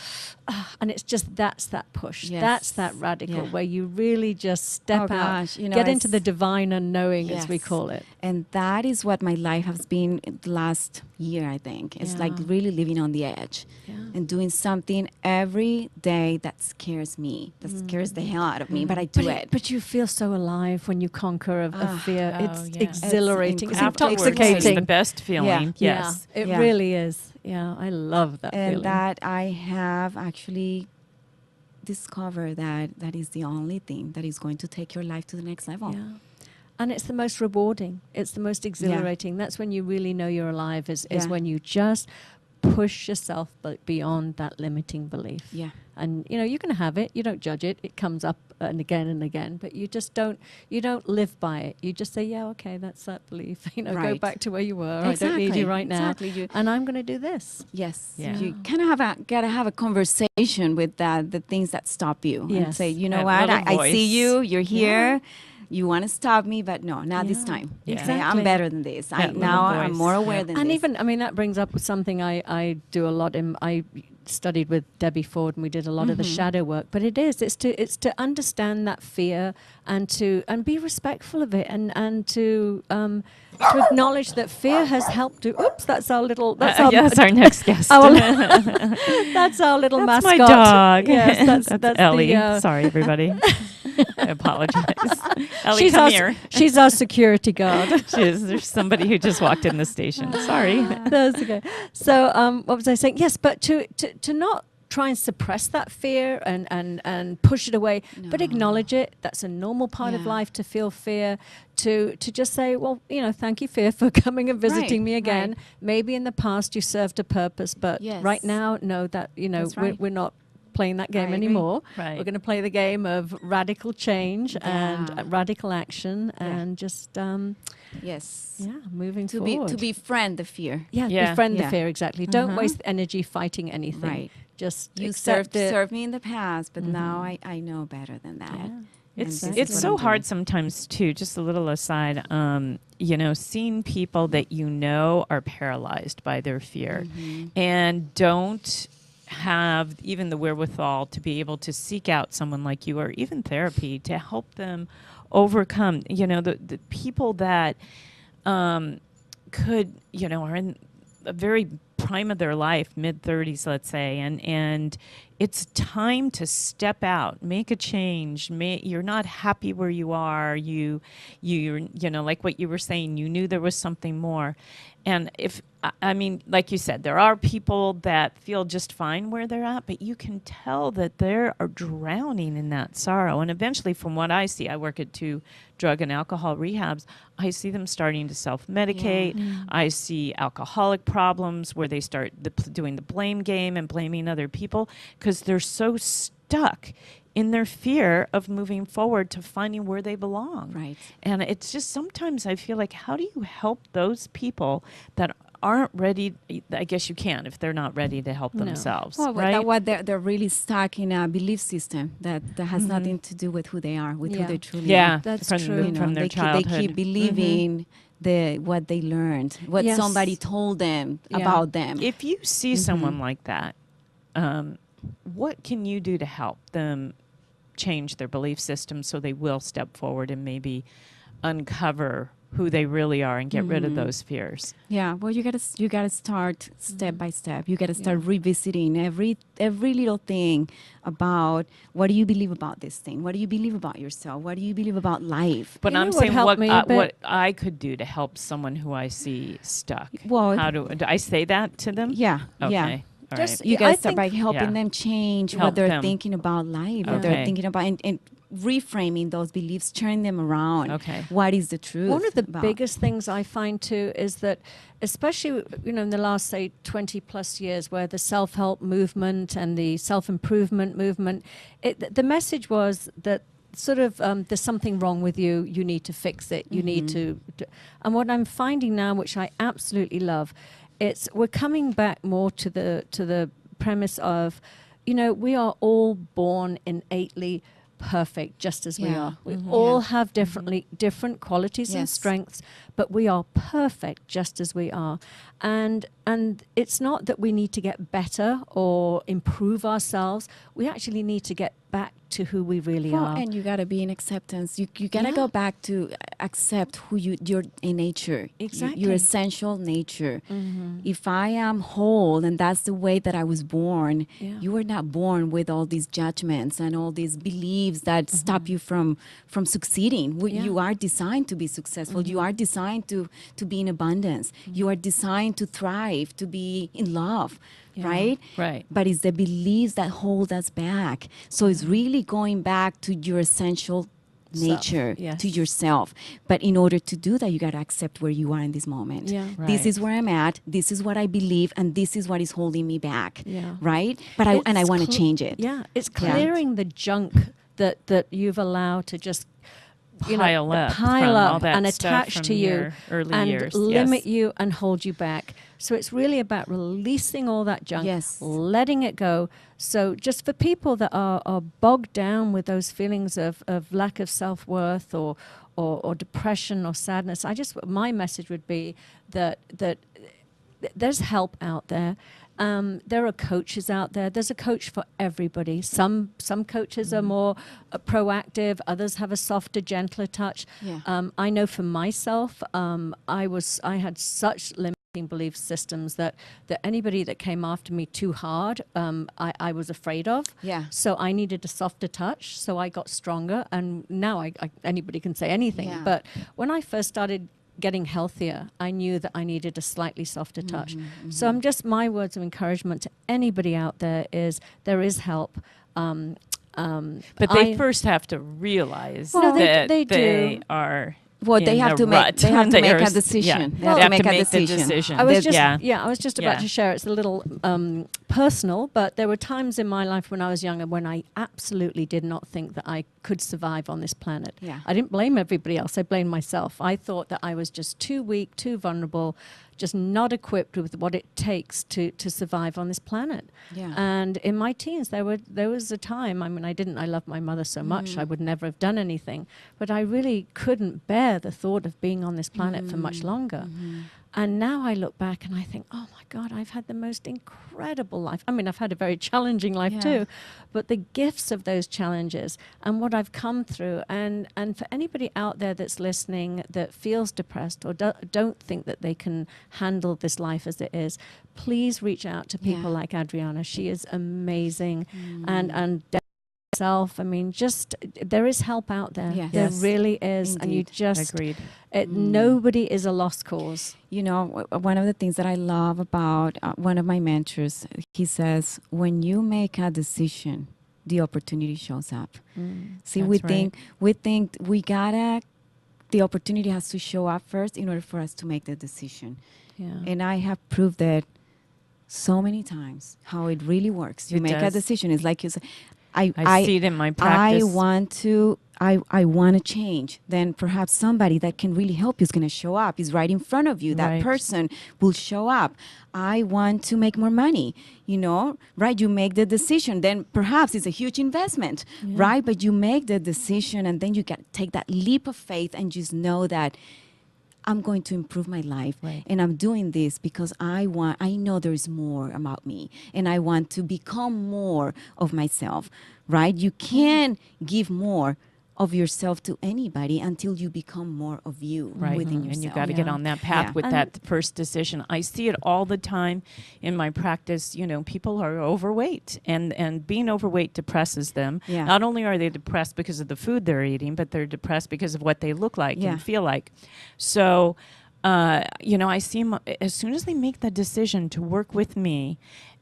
and it's just, that's that push. Yes. That's that radical Yeah. where you really just step Oh, out, gosh, get into it's- the divine unknowing, as we Yes. call it. And that is what my life has been the last year, I think. It's like Yeah. really living on the edge Yeah. and doing something every day that scares me, that scares the hell out of me, but I do it. But you feel so alive when you conquer a fear. Oh, it's yeah. exhilarating. It's incredible. Afterwards, it's intoxicating. the best feeling. Yeah. Yes. Yeah, it Yeah. really is. Yeah, I love that And feeling. that I have actually discovered that is the only thing that is going to take your life to the next level. Yeah. And it's the most rewarding. It's the most exhilarating. That's when you really know you're alive, is when you just push yourself beyond that limiting belief. Yeah. And, you know, you can have it. You don't judge it. It comes up and again. But you just don't live by it. You just say, yeah, okay, that's that belief. You know, go Right. back to where you were. I don't need you right now. Exactly. And I'm going to do this. Yes. Yeah. You kind of gotta have a conversation with the things that stop you. And Yes. say, you know That what? little I see voice. you. You're here. You want to stop me, but no, not this Yeah. time. Yeah. Okay, Exactly. I'm better than this. That little Now I'm voice. more aware Yep. than And this. even, I mean, that brings up something I do a lot I studied with Debbie Ford, and we did a lot of the shadow work. But it's to understand that fear and be respectful of it, and to acknowledge that fear has helped to. Oops, that's our Our next guest. that's our little That's mascot. my dog. Yes, that's Ellie. the, Sorry, everybody. I apologize. Ellie, she's come our, here. She's our security guard. There's somebody who just walked in the station. Sorry. That's okay. So, what was I saying? Yes, but to not try and suppress that fear and push it away, but acknowledge it. That's a normal part of Yeah. life, to feel fear, to just say, well, you know, thank you, fear, for coming and visiting Right, me again. right. Maybe in the past you served a purpose, but Yes. right now, no, that, you know, That's right. we're not playing that game I agree. anymore. Right. We're going to play the game of radical change and Yeah. radical action, Yeah. and just Yes. moving To forward. befriend the fear. Yeah, befriend the Yeah. fear, exactly. Don't Mhm. waste energy fighting anything. Right. Just You accept it. served me in the past, but now I know better than that. Yeah. And It's this is it's what so I'm hard doing. sometimes too. Just a little aside, you know, seeing people that you know are paralyzed by their fear and don't have even the wherewithal to be able to seek out someone like you or even therapy to help them overcome. You know, the people that could, you know, are in a very prime of their life, mid-30s, let's say, and it's time to step out, make a change. You're not happy where you are. You're, you know, like what you were saying, you knew there was something more. And I mean, like you said, there are people that feel just fine where they're at, but you can tell that they are drowning in that sorrow. And eventually, from what I see, I work at 2 drug and alcohol rehabs, I see them starting to self-medicate. I see alcoholic problems where they start doing the blame game and blaming other people because they're so stuck in their fear of moving forward to finding where they belong. Right. And it's just sometimes I feel like, how do you help those people that aren't ready? I guess you can if they're not ready to help No. themselves, Well, right? what they're really stuck in a belief system that has nothing to do with who they are, with Yeah. who they truly Yeah, are. That's from, true. You know, from their they childhood. keep believing what they learned, what Yes. somebody told them Yeah. about them. If you see someone like that, what can you do to help them change their belief system so they will step forward and maybe uncover who they really are and get rid of those fears? Yeah, well, you gotta start step by step. You gotta start Yeah. revisiting every little thing about what do you believe about this thing? What do you believe about yourself? What do you believe about life? But You know I'm what saying helped me a bit? what I could do to help someone who I see stuck. Well, How do I say that to them? Yeah, Okay. yeah. All Just- right. You Yeah, gotta I start think- by helping Yeah. them change Help what they're them. thinking about life, what Okay. they're thinking about, and reframing those beliefs, turning them around. Okay. What is the truth? One of the about? biggest things I find too is that, especially in the last, say, 20 plus years, where the self-help movement and the self-improvement movement, the message was that sort of there's something wrong with you. You need to fix it. You need to. And what I'm finding now, which I absolutely love, we're coming back more to the premise of, we are all born innately perfect just as we Yeah. are. We Mhm. all Yeah. have different qualities and Yes. strengths, but we are perfect just as we are. And it's not that we need to get better or improve ourselves. We actually need to get back to who we really Well, are. and you gotta be in acceptance. You gotta Yeah. go back to accept who you're in nature. Exactly. Your essential nature. Mhm. If I am whole and that's the way that I was born, Yeah. you were not born with all these judgments and all these beliefs that stop you from succeeding. Yeah. You are designed to be successful. You are designed designed to be in abundance. You are designed to thrive, to be in love, right? Right. But it's the beliefs that hold us back. So it's really going back to your essential nature, Yes. to yourself. But in order to do that, you got to accept where you are in this moment. Yeah. This Right. is where I'm at. This is what I believe, and this is what is holding me back. Yeah. Right? But I It's want to change it. Yeah, it's clearing the junk that you've allowed to just Pile up from pile all up that and stuff attach from to you your early and years. limit Yes. you and hold you back. So it's really about releasing all that junk, Yes. letting it go. So just for people that are bogged down with those feelings of lack of self-worth or depression or sadness, my message would be that there's help out there. There are coaches out there. There's a coach for everybody. Some coaches are more proactive. Others have a softer, gentler touch. Yeah. I know for myself, I had such limiting belief systems that anybody that came after me too hard, I was afraid of. Yeah. So I needed a softer touch. So I got stronger. And now anybody can say anything. Yeah. But when I first started getting healthier, I knew that I needed a slightly softer touch. So my words of encouragement to anybody out there is there is help. But they first have to realize Well, that they they do. are Well, they in have a to make rut. they have to They make are a s- decision. yeah. They Well, have to make the a decision. decision. I was just Yeah. I was just about Yeah. to share. It's a little personal, but there were times in my life when I was younger when I absolutely did not think that I could survive on this planet. Yeah. I didn't blame everybody else. I blamed myself. I thought that I was just too weak, too vulnerable, just not equipped with what it takes to survive on this planet. Yeah. And in my teens, there was a time. I mean, I loved my mother so much. I would never have done anything, but I really couldn't bear the thought of being on this planet for much longer. And now I look back and I think, oh my God, I've had the most incredible life. I mean, I've had a very challenging life Yeah. too, but the gifts of those challenges and what I've come through, and for anybody out there that's listening that feels depressed or don't think that they can handle this life as it is, please reach out to people Yeah. like Adriana. She is amazing, and self. I mean, just there is help out there. Yes. There Yes. really is, and you Indeed. just Agreed. nobody is a lost cause. You know, one of the things that I love about one of my mentors, he says, when you make a decision, the opportunity shows up. See, That's we right. think we gotta, the opportunity has to show up first in order for us to make the decision. Yeah. And I have proved that so many times how it really works. You It make a does. decision. It's like you say, I see it in my practice. I want to change. Then perhaps somebody that can really help you is going to show up. Is right in front of you. That Right. person will show up. I want to make more money. You know, right? You make the decision. Then perhaps it's a huge investment, right? But you make the decision, and then you can take that leap of faith and just know that I'm going to improve my life. Right. And I'm doing this because I know there's more about me, and I want to become more of myself, right? You can't give more of yourself to anybody until you become more of you Right. within yourself. And you got to get Yeah. on that path Yeah. with And- that first decision. I see it all the time in my practice. You know, people are overweight, and being overweight depresses them. Yeah. Not only are they depressed because of the food they're eating, but they're depressed because of what they look like Yeah. and feel like. So, you know, I see 'em, as soon as they make the decision to work with me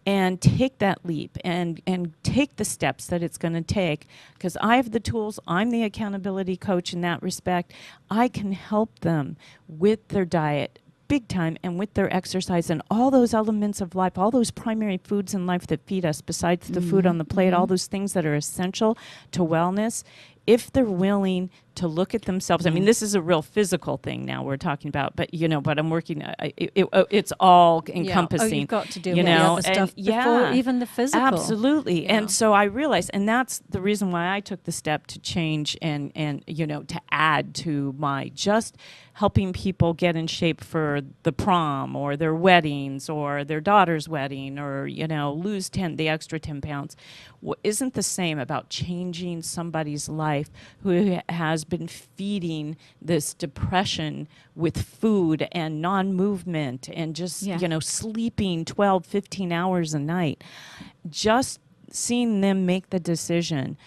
and take that leap and take the steps that it's going to take, because I have the tools. I'm the accountability coach in that respect. I can help them with their diet big time, and with their exercise and all those elements of life, all those primary foods in life that feed us besides the food on the plate, all those things that are essential to wellness. If they're willing to look at themselves, I mean, this is a real physical thing now we're talking about, but you know, but I'm working, it's all encompassing. Oh, you've got to deal you with know, the other stuff and before even the physical. Absolutely. Yeah. And so I realized, and that's the reason why I took the step to change and you know, to add to my just helping people get in shape for the prom or their weddings or their daughter's wedding, or, you know, lose the extra 10 pounds. Isn't the same about changing somebody's life who has been feeding this depression with food and non-movement and just, Yeah. you know, sleeping 12, 15 hours a night. Just seeing them make the decision,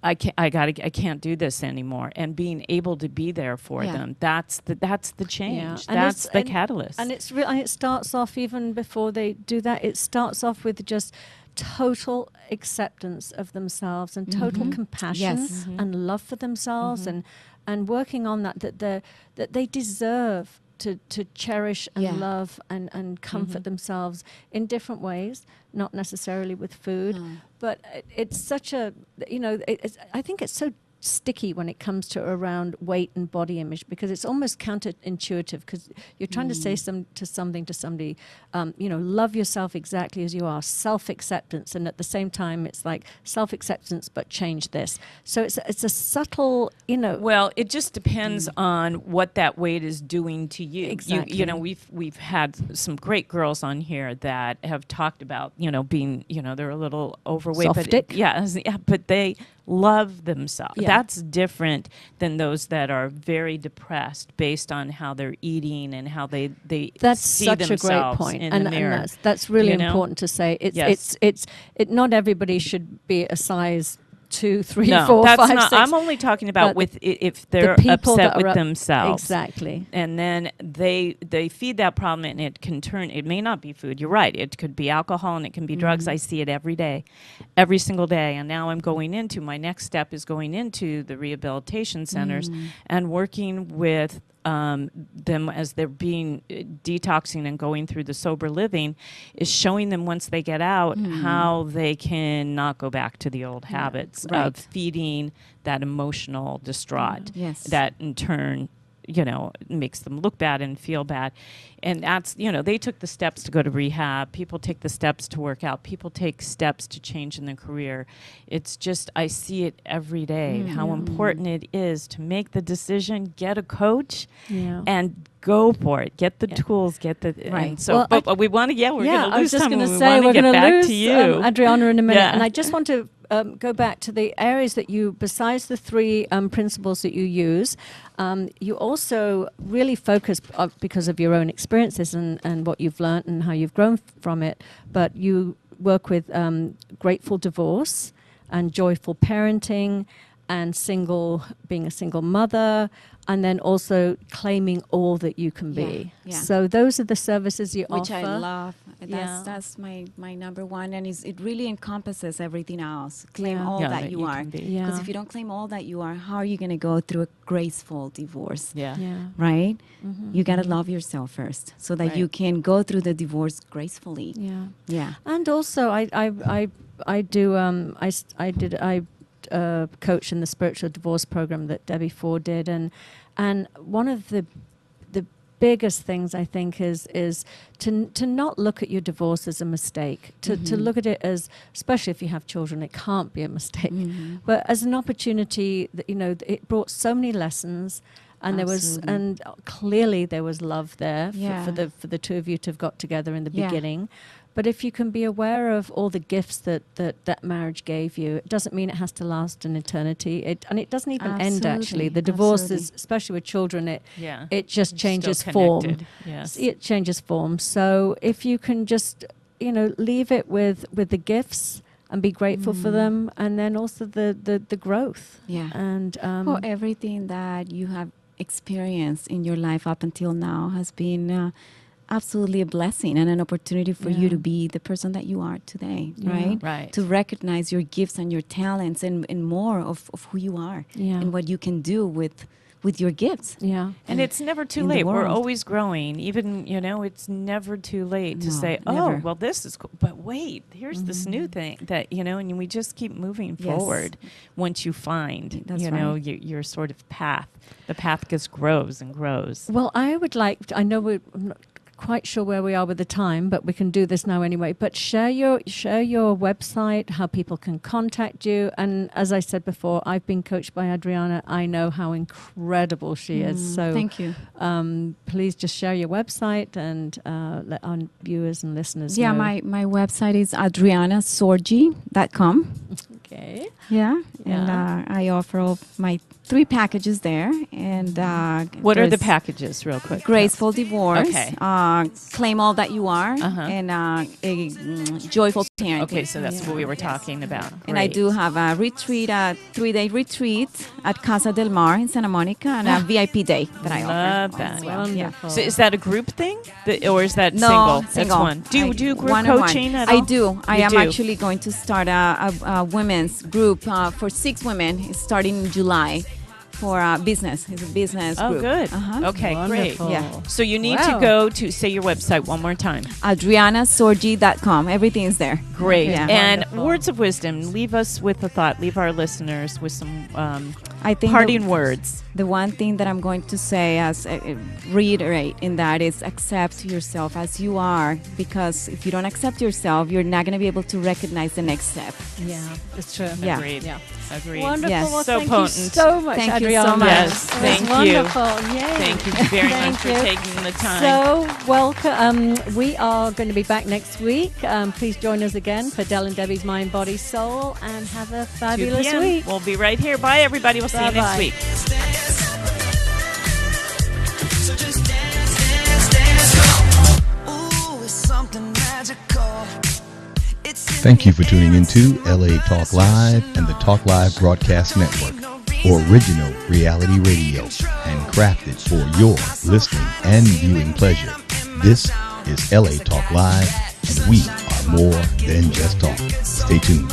I can't do this anymore, and being able to be there for them, that's the change. That's the catalyst. And it starts off even before they do that. It starts off with just total acceptance of themselves and total compassion and love for themselves, and working on that they deserve to cherish and love and comfort themselves in different ways, not necessarily with food. But it's such a, I think it's so sticky when it comes to around weight and body image, because it's almost counterintuitive, because you're trying to say to somebody, love yourself exactly as you are, self-acceptance, and at the same time it's like self-acceptance but change this. So it's a subtle, Well, it just depends on what that weight is doing to you. Exactly. We've had some great girls on here that have talked about being they're a little overweight, but they love themselves. Yeah. That's different than those that are very depressed based on how they're eating and how they that's see such a great themselves point. in And the mirror. that's really You know? important to say. Yes. It's not everybody should be a size 2, 3, No, 4, that's 5, not. 6. I'm only talking about But if they're people upset that with are themselves. Exactly. And then they feed that problem, and it can turn. It may not be food. You're right. It could be alcohol, and it can be drugs. I see it every day, every single day. And now I'm going into my next step is going into the rehabilitation centers and working with them as they're being detoxing and going through the sober living, is showing them once they get out how they can not go back to the old habits of feeding that emotional distraught. Yes. That in turn makes them look bad and feel bad. And that's, they took the steps to go to rehab. People take the steps to work out. People take steps to change in their career. It's just, I see it every day, how important it is to make the decision, get a coach, and go for it. Get the tools, get the... Right. And so, but we want to, we're going to lose time. I was just going to We say, wanna we're get going to back lose to you. Adriana in a minute. Yeah. And I just want to go back to the areas that you, besides the 3 principles that you use, you also really focus, because of your own experiences and what you've learned and how you've grown from it, but you work with grateful divorce and joyful parenting and being a single mother, and then also claiming all that you can be. Yeah. So those are the services you Which offer. I love. Yeah. That's my number one, and it really encompasses everything else. Claim Yeah. all Yeah, that that you you are. can be. Yeah. Because if you don't claim all that you are, how are you going to go through a graceful divorce? Yeah. Right? You got to love yourself first, so that you can go through the divorce gracefully. Yeah. Yeah. And also, I coach in the spiritual divorce program that Debbie Ford did, and one of the biggest things I think is to not look at your divorce as a mistake, to look at it as, especially if you have children, it can't be a mistake, but as an opportunity that it brought so many lessons. And Absolutely. clearly there was love there Yeah. for the two of you to have got together in the Yeah. beginning. But if you can be aware of all the gifts that marriage gave you, it doesn't mean it has to last an eternity. And it doesn't even end, actually. The divorce is, especially with children, it just changes form. Yes. It changes form. So if you can just, leave it with the gifts and be grateful for them, and then also the growth. Yeah. And For everything that you have experienced in your life up until now has been absolutely a blessing and an opportunity for you to be the person that you are today, right? Right. To recognize your gifts and your talents and more of who you are and what you can do with your gifts. Yeah. And it's never too in the late. We're world. always growing. Even, it's never too late to No, say, never. well, this is cool. But wait, here's this new thing that, and we just keep moving Yes. forward once you find, That's your sort of path. The path just grows and grows. Well, I know I'm not quite sure where we are with the time, but we can do this now anyway. But share your website, how people can contact you. And as I said before, I've been coached by Adriana. I know how incredible she is. So Thank you. Please just share your website and let our viewers and listeners know. My website is adrianasorgi.com. Okay. Yeah. And Yeah. I offer all my 3 packages there. And What are the there's packages, real quick? Graceful divorce, Okay. claim all that you are, Uh-huh. and joyful parenting. Okay, so that's what we were talking about. And I Great. do have a retreat, a 3-day retreat at Casa del Mar in Santa Monica, and a VIP day that I Love offer. that. as well. Yeah. Wonderful. So is that a group thing, or is that No, single? That's single. one. Do you do group one-on-one. coaching at all? I do. I You am do. actually going to start a women's group for 6 women. It's starting in July for business. It's a business Oh, group. good. Uh-huh. Okay, Wonderful. great. Yeah. So you need to Wow. go to, say your website one more time. AdrianaSorgi.com. Everything is there. Great. Yeah. And Wonderful. words of wisdom. Leave us with a thought. Leave our listeners with some I think parting words. the one thing that I'm going to say as reiterate in that is accept yourself as you are, because if you don't accept yourself, you're not going to be able to recognize the next step. Yeah, it's true. Yeah. Agreed. Yeah. Agreed. Wonderful. Yes. Well, So thank potent. you so much, Thank you Adriana. so much. Yes, It was thank you. wonderful. Yay. Thank you very Thank much for you. taking the time. So, welcome. We are going to be back next week. Please join us again for Del and Debbie's Mind, Body, Soul, and have a 2 fabulous p.m. week. We'll be right here. Bye, everybody. We'll see you next Bye-bye. week. So just dance, dance, dance, go. Ooh, it's something magical. It's in Thank you the for tuning air, into it's LA Talk Live and the Talk Live Broadcast Network, original reality radio, handcrafted for your listening and viewing pleasure. This is LA Talk Live, and we are more than just talk. Stay tuned.